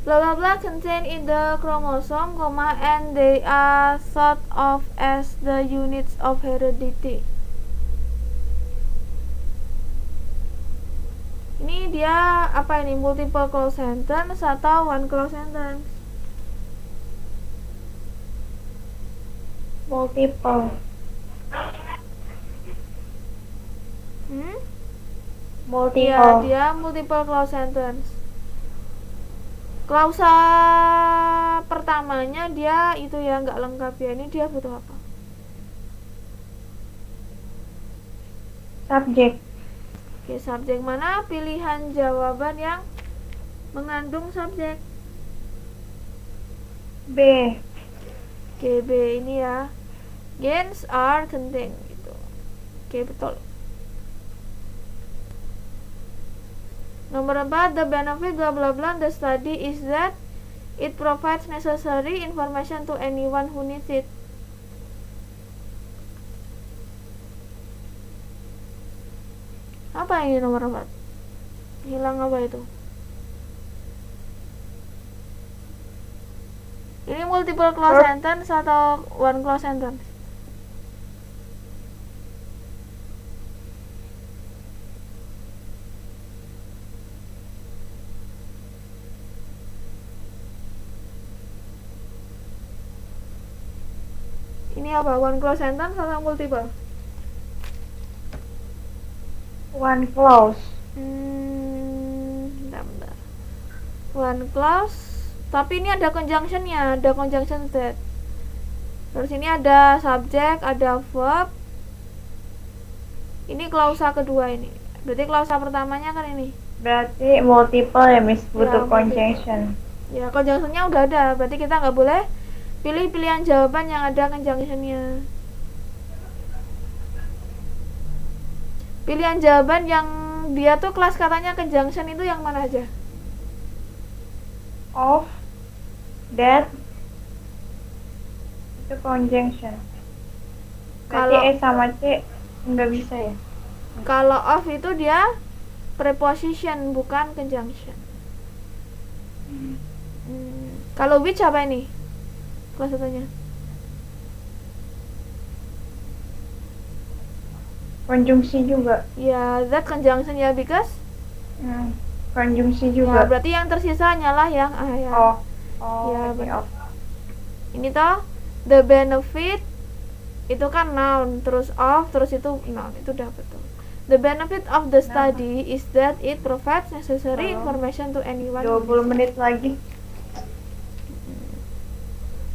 blah blah blah contain in the chromosome, and they are thought of as the units of heredity. Ini dia apa ini? Multiple clause sentence atau one clause sentence? Multiple. Multiple. Iya, dia multiple clause sentence. Klausa pertamanya dia itu ya nggak lengkap ya. Ini dia butuh apa? Subjek. Oke, subjek mana? Pilihan jawaban yang mengandung subjek. B. Oke, B ini ya. Gains are contained gitu. Oke, betul. Nomor 4, the benefit blah blah blah the study is that it provides necessary information to anyone who needs it. Apa ini nomor 4? Hilang apa itu? Ini multiple clause sentence atau one clause sentence? Ini apa? One clause sentence atau multiple? One clause. Bentar. One clause, tapi ini ada conjunctionnya, ada conjunction that. Terus ini ada subjek, ada verb. Ini klausa kedua ini. Berarti klausa pertamanya kan ini. Berarti multiple ya, Miss, butuh Ya, conjunction. Ya, conjunctionnya udah ada. Berarti kita nggak boleh pilih pilihan jawaban yang ada conjunctionnya. Pilihan jawaban yang dia tuh kelas katanya conjunction itu yang mana aja? Of. That itu conjunction. Berarti Kalau- sama C nggak bisa ya? Kalau of itu dia preposition bukan conjunction. Kalau which apa ini? Kelas satunya. Konjungsi juga. Ya, that conjunction ya because. Konjungsi Ya, juga. berarti yang tersisa hanyalah yang A ya. Oh, Ya, berarti benar. of. Ini toh the benefit itu kan noun, terus of, terus itu noun, itu udah betul. The benefit of the study is that it provides necessary information to anyone. 20 menit lagi.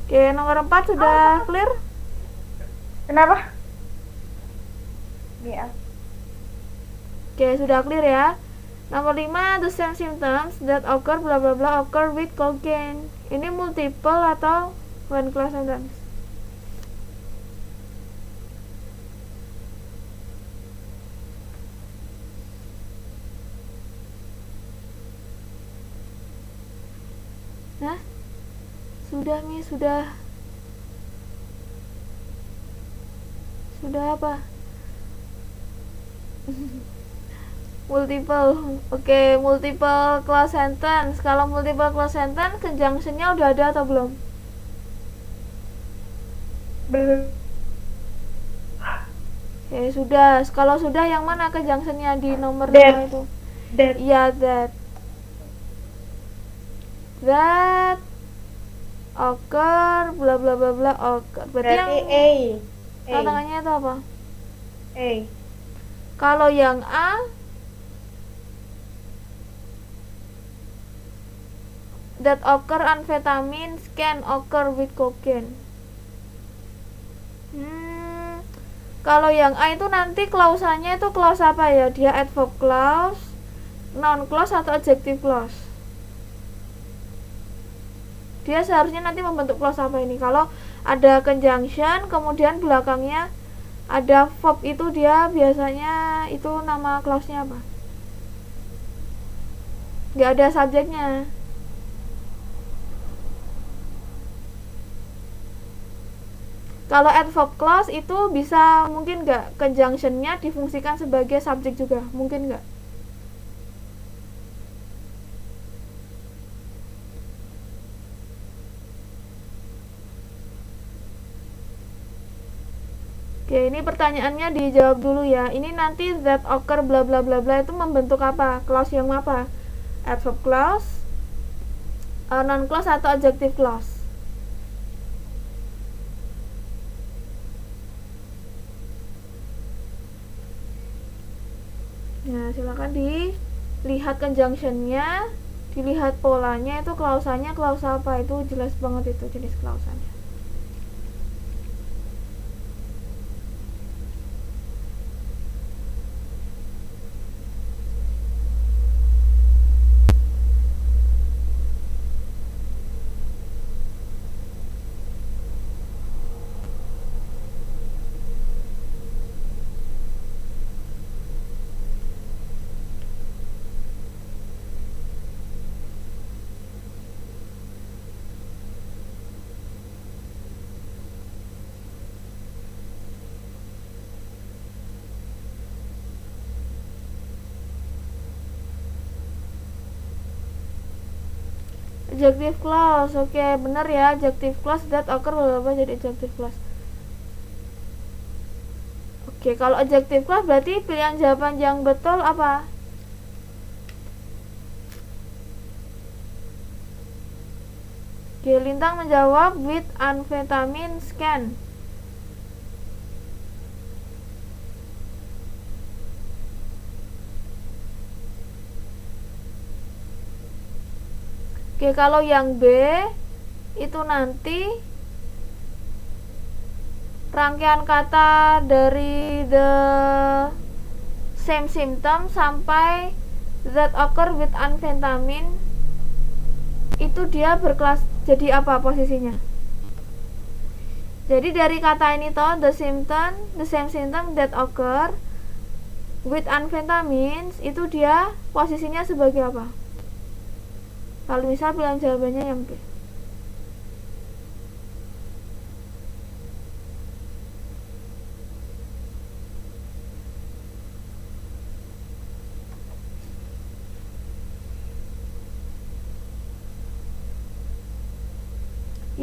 Oke, nomor 4 sudah clear? Kenapa? Iya. Oke, sudah clear ya. Nomor 5, the same symptoms that occur bla bla bla occur with cocaine. Ini multiple atau one clause sentence? Hah? Sudah Mi, sudah. Sudah apa? Multiple. Oke, multiple clause sentence. Kalau multiple clause sentence conjunction-nya udah ada atau belum? Belum. Oke, sudah. Kalau sudah yang mana conjunction-nya di nomor That. 5 itu? That. Iya, that. That occur bla bla bla bla occur. Berarti yang Berarti A. tangannya itu apa? A. Kalau yang A that occur amphetamines can occur with cocaine. Kalau yang A itu nanti klausanya itu clause apa ya? Dia adverb clause, noun clause atau adjective clause? Dia seharusnya nanti membentuk clause apa ini? Kalau ada conjunction kemudian belakangnya ada verb itu dia biasanya itu nama clause-nya apa? Nggak ada subjeknya. Kalau adverb clause itu bisa mungkin nggak conjunction-nya difungsikan sebagai subjek juga? Mungkin nggak? Oke, ini pertanyaannya dijawab dulu ya. Ini nanti that occur bla bla bla bla itu membentuk apa? Clause yang apa? Adverb clause, noun clause atau adjective clause? Nah, silakan dilihat conjunction-nya, dilihat polanya itu klausanya klausa apa? Itu jelas banget itu jenis klausanya. Adjective clause, oke bener ya, adjective clause that occur apa jadi adjective clause. Oke, kalau adjective clause berarti pilihan jawaban yang betul apa? Oke, Lintang menjawab with amphetamine scan. Oke, kalau yang B itu nanti rangkaian kata dari the same symptom sampai that occur with amphetamine itu dia berkelas jadi apa posisinya? Jadi dari kata ini toh the same symptom that occur with amphetamines itu dia posisinya sebagai apa? Kalau misal pilihan jawabannya yang B.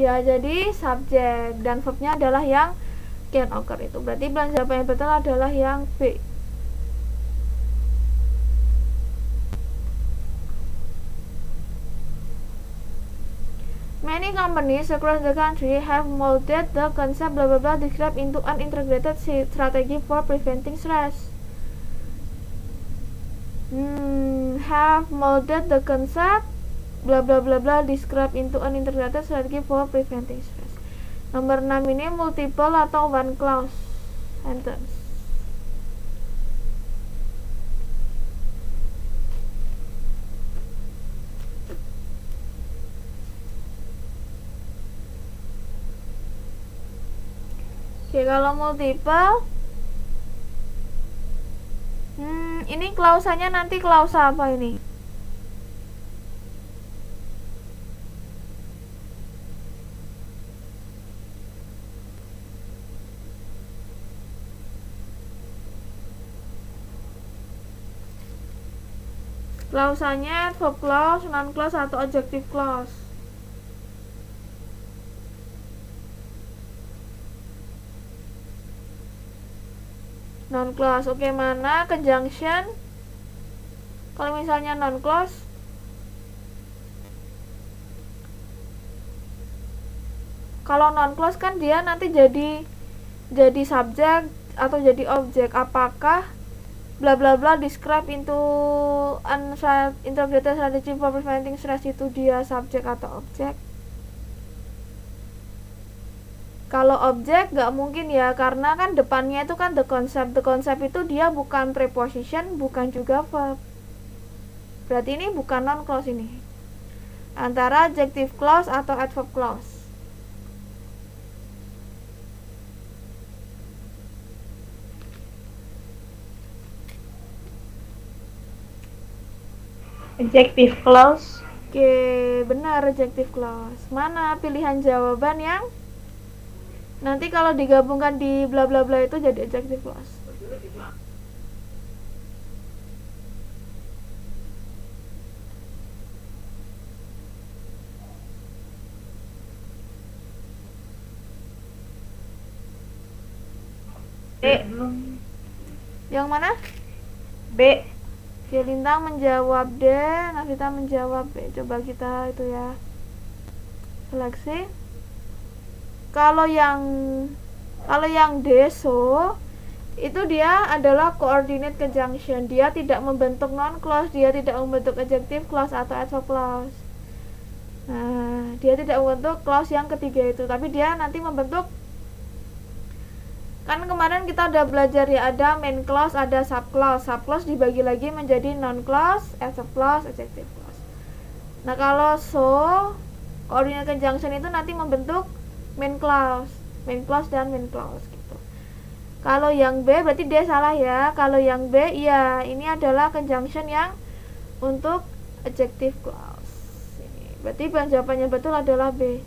ya jadi subjek dan verbnya adalah yang can occur itu. Berarti pilihan jawaban yang betul adalah yang B. Many companies across the country have molded the concept blah blah blah described into an integrated strategy for preventing stress. Have molded the concept blah blah blah blah described into an integrated strategy for preventing stress. Nomor 6 ini multiple atau one clause sentence. Oke, kalau multiple ini klausanya nanti klausa apa ini? Klausanya verb clause, noun clause atau adjective clause. Non clause, oke, mana conjunction? Kalau misalnya non clause, kalau non clause kan dia nanti jadi subjek atau jadi objek. Apakah bla bla bla describe into an integrated strategy for preventing stress itu dia subjek atau objek? Kalau objek nggak mungkin ya, karena kan depannya itu kan the concept. The concept itu dia bukan preposition, bukan juga verb. Berarti ini bukan non clause ini. Antara adjective clause atau adverb clause. Adjective clause. Oke, benar adjective clause. Mana pilihan jawaban yang nanti kalau digabungkan di bla bla bla itu jadi adjective clause? B. Yang mana? B. Oke, Lintang menjawab D, Navita menjawab B. Coba kita itu ya seleksi. Kalau yang D, so itu dia adalah coordinate conjunction. Dia tidak membentuk non clause, dia tidak membentuk adjective clause atau adverb clause. Nah, dia tidak membentuk clause yang ketiga itu, tapi dia nanti membentuk. Kan kemarin kita udah belajar ya, ada main clause, ada sub clause. Sub clause dibagi lagi menjadi non clause, adverb clause, adjective clause. Nah, kalau so coordinate conjunction itu nanti membentuk main clause dan main clause gitu. Kalau yang B berarti dia salah ya. Kalau yang B iya, ini adalah conjunction yang untuk adjective clause. Ini. Berarti jawabannya betul adalah B.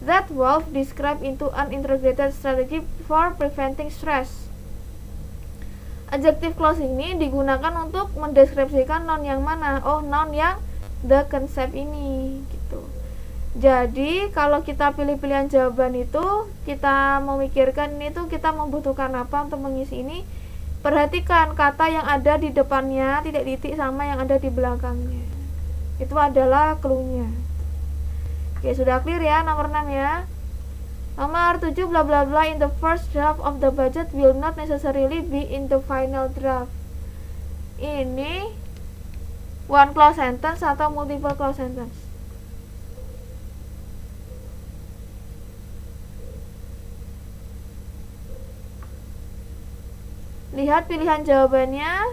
That Wolf described into an integrated strategy for preventing stress. Adjective clause ini digunakan untuk mendeskripsikan noun yang mana? Oh, noun yang the concept ini gitu. Jadi kalau kita pilih pilihan jawaban itu, kita memikirkan ini tuh kita membutuhkan apa untuk mengisi ini. Perhatikan kata yang ada di depannya, tidak titik, sama yang ada di belakangnya. Itu adalah clue-nya. Oke, sudah clear ya nomor 6 ya. Nomor 7 bla bla bla in the first draft of the budget will not necessarily be in the final draft. Ini one clause sentence atau multiple clause sentence? Lihat pilihan jawabannya,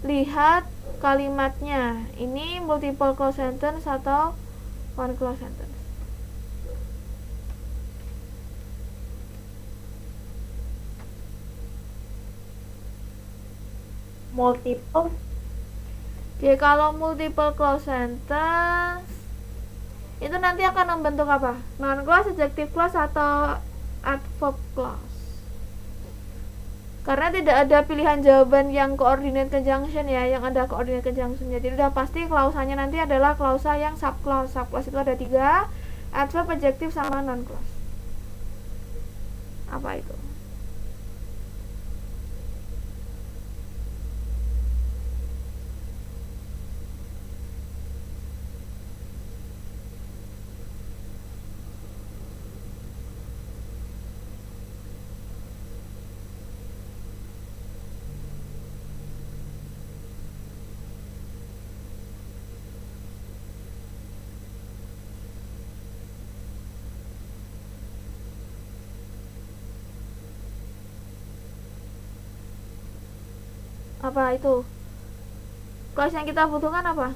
lihat kalimatnya. Ini multiple clause sentence atau one clause sentence? Multiple. Oke, kalau multiple clause sentence itu nanti akan membentuk apa? Non clause, adjective clause atau adverb clause? Karena tidak ada pilihan jawaban yang coordinate conjunction ya, yang ada coordinate conjunction. Jadi udah pasti klausanya nanti adalah klausa yang subclause. Subclause itu ada 3. Adverb, adjective sama noun clause. Apa itu? Apa itu? Clause yang kita butuhkan apa?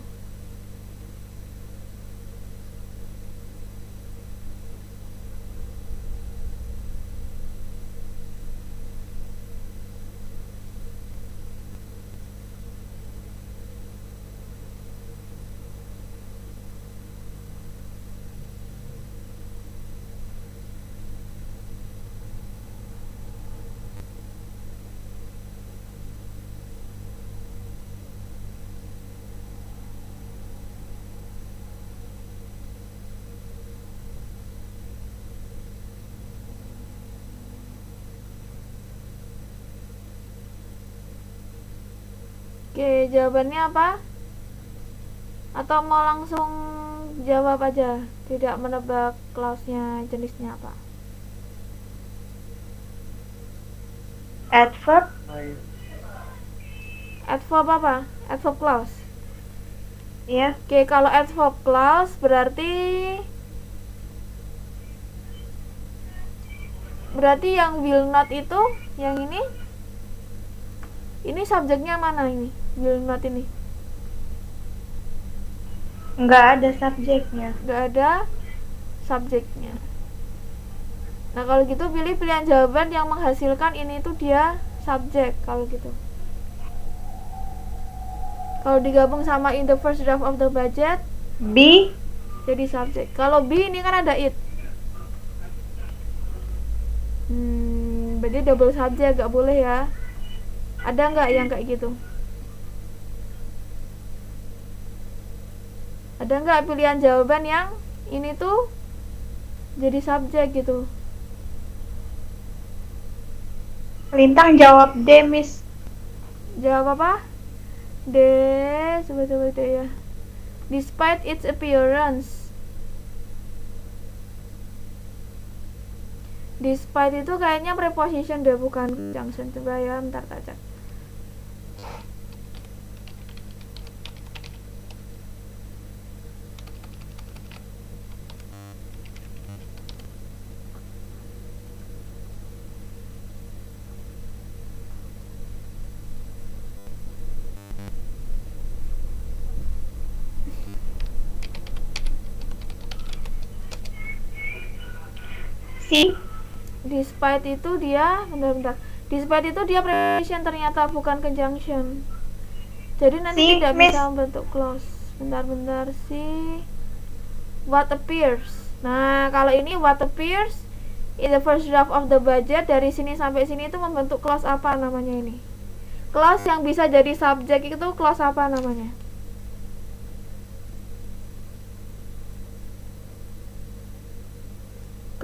Oke, jawabannya apa? Atau mau langsung jawab aja, tidak menebak clause-nya jenisnya apa? Adverb. Adverb apa? Adverb clause. Iya. Oke, kalau adverb clause berarti yang will not itu yang ini subjeknya mana ini? Will not ini Nggak ada subjeknya. nggak ada subjeknya. Nah kalau gitu pilih pilihan jawaban yang menghasilkan ini tuh dia subjek. Kalau gitu, kalau digabung sama in the first draft of the budget B. jadi subjek. Kalau B ini kan ada it, berarti double subjek, gak boleh ya. Ada nggak yang kayak gitu? Ada nggak pilihan jawaban yang ini tuh jadi subjek gitu? Lintang jawab D, Miss. Jawab apa? D, coba D ya. Despite its appearance. Despite itu kayaknya preposition deh, bukan conjunction. Coba ya, bentar tak cek. C. Despite itu dia, bentar. Despite itu dia preposition ternyata, bukan conjunction. Jadi nanti Si, tidak Miss. bisa membentuk clause. Bentar sih. What appears. Nah, kalau ini what appears in the first draft of the budget, dari sini sampai sini itu membentuk clause apa namanya ini? Clause yang bisa jadi subjek itu clause apa namanya?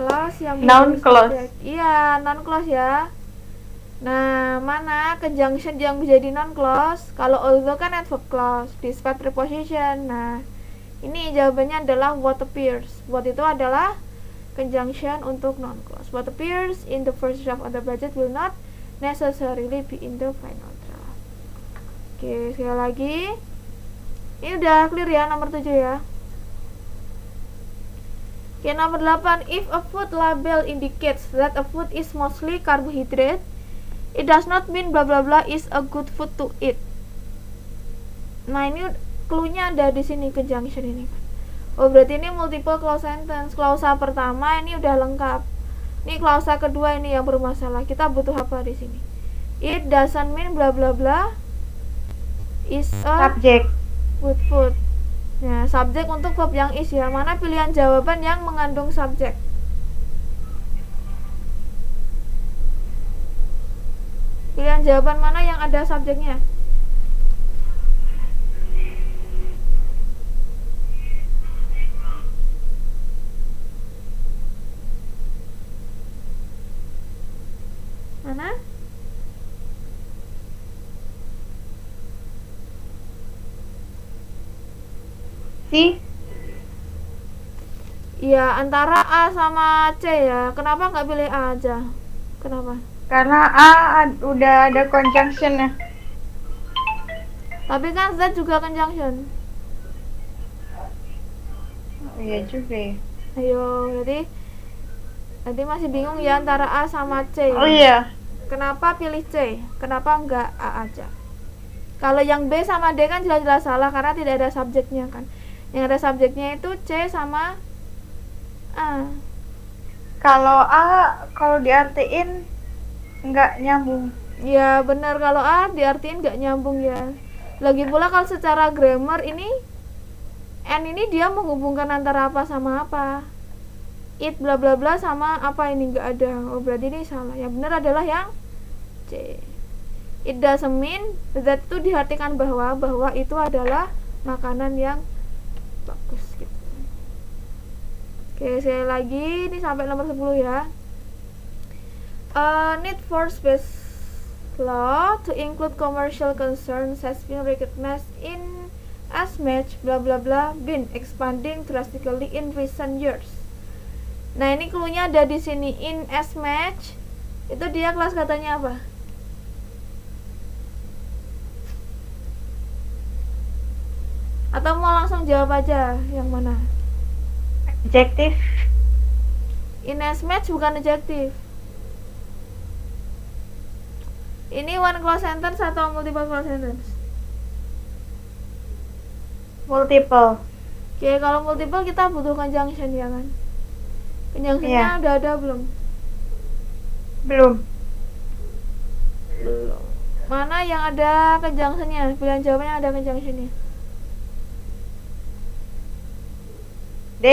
Clause yang Noun menjadi clause. subjek. Iya, noun clause ya. Nah, mana conjunction yang bisa jadi noun clause? Kalau although kan adverb clause, despite preposition. Nah, ini jawabannya adalah what appears. What itu adalah conjunction untuk noun clause. What appears in the first draft of the budget will not necessarily be in the final draft. Oke, sekali lagi. Ini udah clear ya, nomor 7 ya. Oke, nomor 8. If a food label indicates that a food is mostly carbohydrate, it does not mean bla bla bla is a good food to eat. Nah, ini clue-nya ada di sini, conjunction ini. Oh, berarti ini multiple clause sentence. Klausa pertama ini udah lengkap. Ini klausa kedua ini yang bermasalah. Kita butuh apa di sini? It doesn't mean bla bla bla is a Subjek. good food. Nah, subjek untuk verb yang is ya. Mana pilihan jawaban yang mengandung subjek? Pilihan jawaban mana yang ada subjeknya? C. Ya antara A sama C ya. Kenapa nggak pilih A aja? Kenapa? Karena udah ada conjunction-nya. Tapi kan Z juga conjunction. Oh, iya juga ya. Ayo, berarti masih bingung ya antara A sama C. Oh iya. Kenapa pilih C? Kenapa nggak A aja? Kalau yang B sama D kan jelas-jelas salah karena tidak ada subjeknya kan. Yang ada subjeknya itu C sama A. Kalau A, kalau diartiin nggak nyambung. Ya benar, kalau A diartiin nggak nyambung ya. Lagi pula kalau secara grammar ini N ini dia menghubungkan antara apa sama apa. It bla bla bla sama apa ini nggak ada. Oh berarti ini salah. Yang benar adalah yang C. It doesn't mean that itu diartikan bahwa itu adalah makanan yang bagus gitu. Oke, sekali lagi ini sampai nomor 10 ya. Need for space law to include commercial concerns has been recognized in as match bla bla bla been expanding drastically in recent years. Nah, ini cluenya ada di sini, in as match. Itu dia kelas katanya apa? Atau mau langsung jawab aja yang mana? Adjektif. In as match bukan adjektif. Ini one clause sentence atau multiple clause sentence? Multiple. Oke, kalau multiple kita butuh conjunction ya kan? Conjunctionnya Iya. udah ada belum? Belum. Belum. Mana yang ada conjunctionnya? Pilihan jawabannya ada conjunctionnya. D.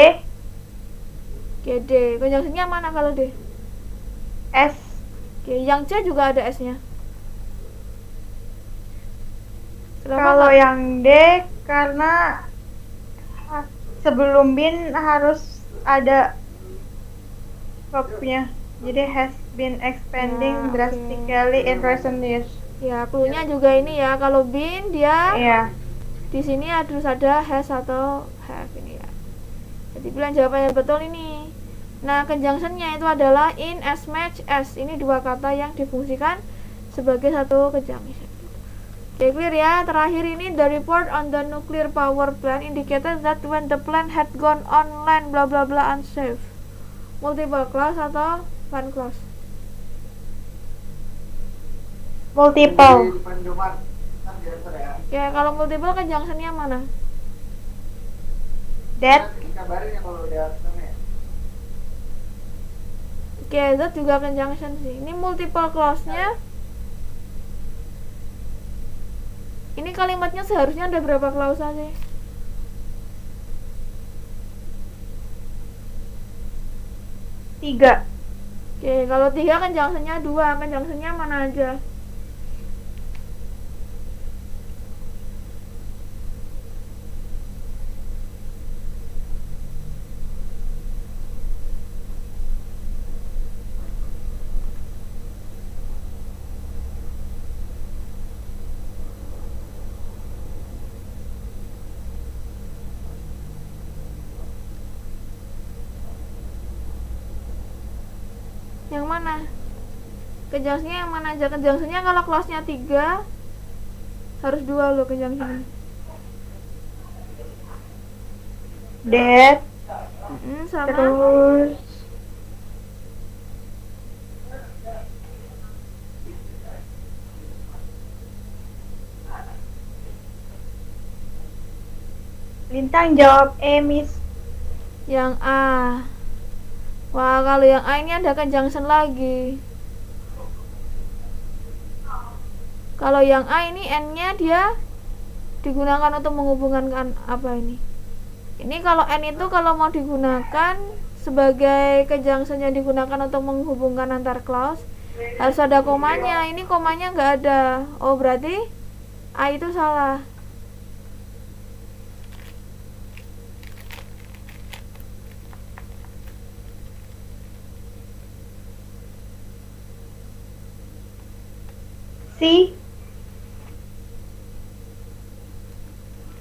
Oke, D. Conjunctionnya mana kalau D? S. Oke, yang C juga ada S-nya. Kenapa Kalau nggak? yang D karena sebelum bin harus ada verbnya. Jadi has been expanding Ya, oke. drastically in recent years. Ya, cluenya juga ini ya. Kalau been dia Iya. di sini harus ada has atau have ini ya. Jadi pilihan jawaban yang betul ini. Nah, conjunctionnya itu adalah in, as, match, as. Ini dua kata yang difungsikan sebagai satu conjunction. Oke, clear ya. Terakhir ini, the report on the nuclear power plant indicated that when the plant had gone online bla bla bla unsafe. Multiple clause atau one clause? Multiple. Oke, kalau multiple conjunctionnya mana? That. Oke, that juga conjunction sih. Ini multiple clause-nya. Ini kalimatnya seharusnya ada berapa klausa sih? Tiga. Oke, kalau 3 conjunctionnya 2. Conjunctionnya mana aja? Yang mana? Conjunctionnya yang mana aja? Conjunctionnya kalau clause-nya 3 harus 2 loh conjunctionnya. That. Sama Terus. Lintang jawab Miss. yang A. Wah, kalau yang A ini ada conjunction lagi. Kalau yang A ini N-nya dia digunakan untuk menghubungkan apa ini? Ini kalau N itu kalau mau digunakan sebagai conjunction yang digunakan untuk menghubungkan antar clause harus ada komanya. Ini komanya nggak ada. Oh, berarti A itu salah. C.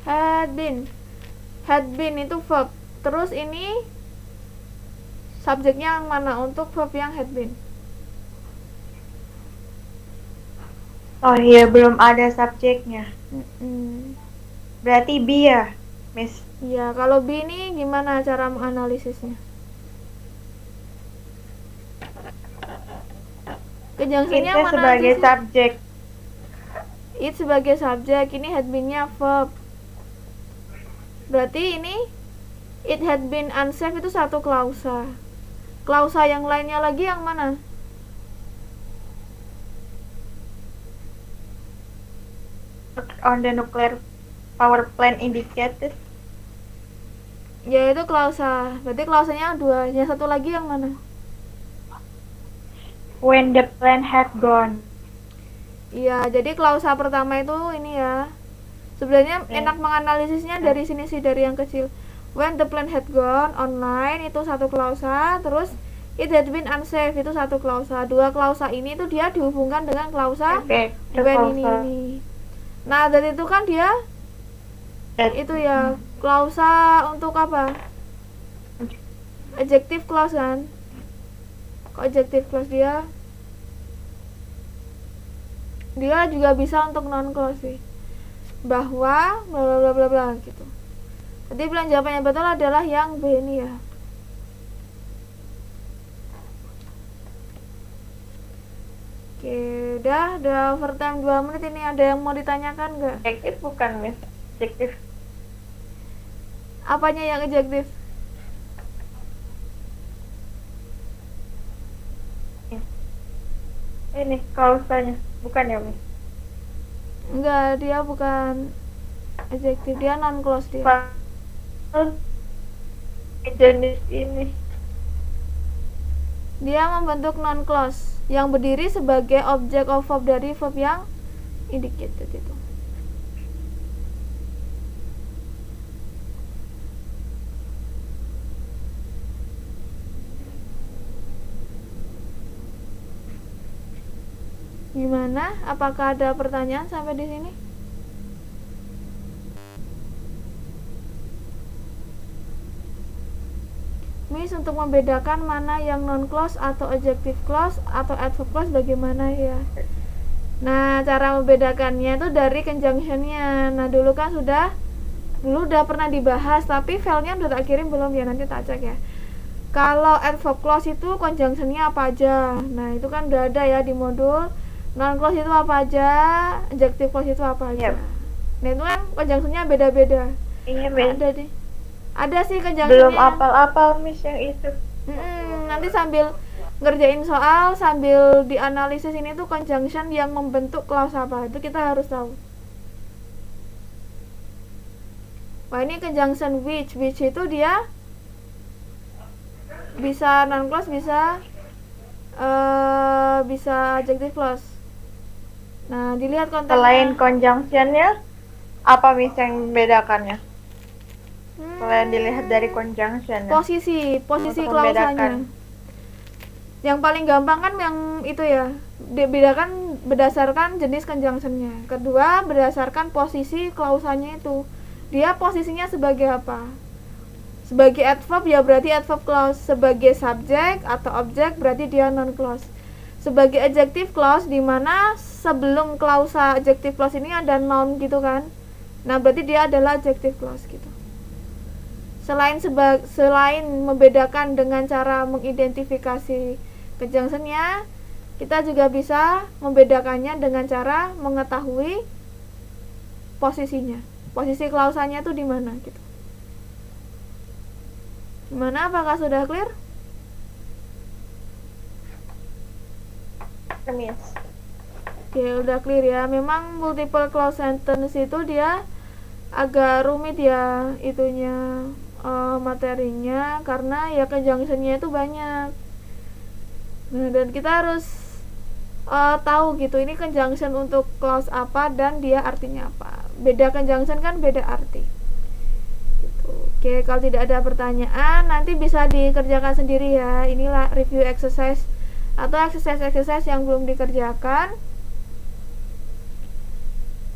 Had been. Had been itu verb. Terus ini subjeknya yang mana untuk verb yang had been? Oh iya, belum ada subjeknya. Mm-mm. Berarti be ya, Miss? Ya, kalau be ini gimana cara menganalisisnya? Conjunction-nya It mana sebagai aja sih? subjek. It sebagai subjek, ini had been-nya verb. Berarti ini it had been unsafe itu satu klausa. Klausa yang lainnya lagi yang mana? On the nuclear power plant indicated. Ya itu klausa. Berarti klausanya dua. Yang satu lagi yang mana? When the plant had gone. Iya, jadi klausa pertama itu ini ya. Sebenarnya enak menganalisisnya dari sini sih, dari yang kecil. When the plant had gone online itu satu klausa, terus it had been unsafe itu satu klausa. Dua klausa ini tuh dia dihubungkan dengan klausa Oke, when ini. Nah, dari itu kan dia itu ya klausa untuk apa? Adjective clause kan? Kok adjective clause dia juga bisa untuk non clause sih. Bahwa bla bla bla bla bla gitu. Jadi pilihan jawaban yang betul adalah yang B ini ya. Oke, udah overtime 2 menit ini. Ada yang mau ditanyakan nggak? Adjektif bukan, Miss? Adjektif. Apanya yang adjektif? Ini klausanya, bukan ya, Miss? Enggak, dia bukan adjektif, dia non clause dia. Jenis ini. Dia membentuk non clause yang berdiri sebagai object of verb dari verb yang indicated itu. Gimana? Apakah ada pertanyaan sampai di sini? Miss, untuk membedakan mana yang non clause atau adjective clause atau adverb clause bagaimana ya? Nah, cara membedakannya itu dari conjunction-nya. Nah, dulu udah pernah dibahas, tapi filenya udah tak kirim belum ya? Nanti tak cek ya. Kalau adverb clause itu conjunction-nya apa aja? Nah, itu kan udah ada ya di modul. Non clause itu apa aja? Adjective clause itu apa aja? Yep. Nah, itu kan conjunction-nya beda-beda. Iya, Miss. Ada deh. Ada sih conjunction-nya. Belum apal-apal, Miss, yang itu. Nanti sambil ngerjain soal, sambil dianalisis ini tuh conjunction yang membentuk clause apa, itu kita harus tahu. Wah, ini conjunction which itu dia bisa non clause, bisa adjective clause. Nah, dilihat konteksnya. Selain conjunctionnya, apa, Miss, yang membedakannya? Selain dilihat dari conjunctionnya. Posisi Untuk klausanya. membedakan. Yang paling gampang kan yang itu ya, dibedakan berdasarkan jenis conjunctionnya. Kedua, berdasarkan posisi klausanya itu. Dia posisinya sebagai apa? Sebagai adverb ya berarti adverb clause. Sebagai subjek atau objek berarti dia non clause. Sebagai adjective clause di mana sebelum klausa adjective clause ini ada noun gitu kan. Nah, berarti dia adalah adjective clause gitu. Selain membedakan dengan cara mengidentifikasi conjunctionnya, kita juga bisa membedakannya dengan cara mengetahui posisinya. Posisi klausanya itu di mana gitu. Gimana, apakah sudah clear? Miss. Oke, udah clear ya. Memang multiple clause sentence itu dia agak rumit ya itunya, materinya, karena ya conjunction-nya itu banyak. Nah, dan kita harus tahu gitu, ini conjunction untuk clause apa dan dia artinya apa. Beda conjunction kan beda arti gitu. Oke, kalau tidak ada pertanyaan nanti bisa dikerjakan sendiri ya. Inilah review exercise atau exercise yang belum dikerjakan.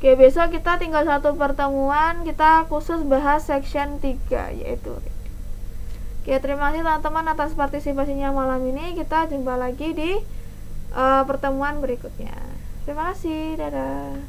Oke, besok kita tinggal satu pertemuan, kita khusus bahas section 3 yaitu read. Oke, terima kasih teman-teman atas partisipasinya malam ini. Kita jumpa lagi di pertemuan berikutnya. Terima kasih, dadah.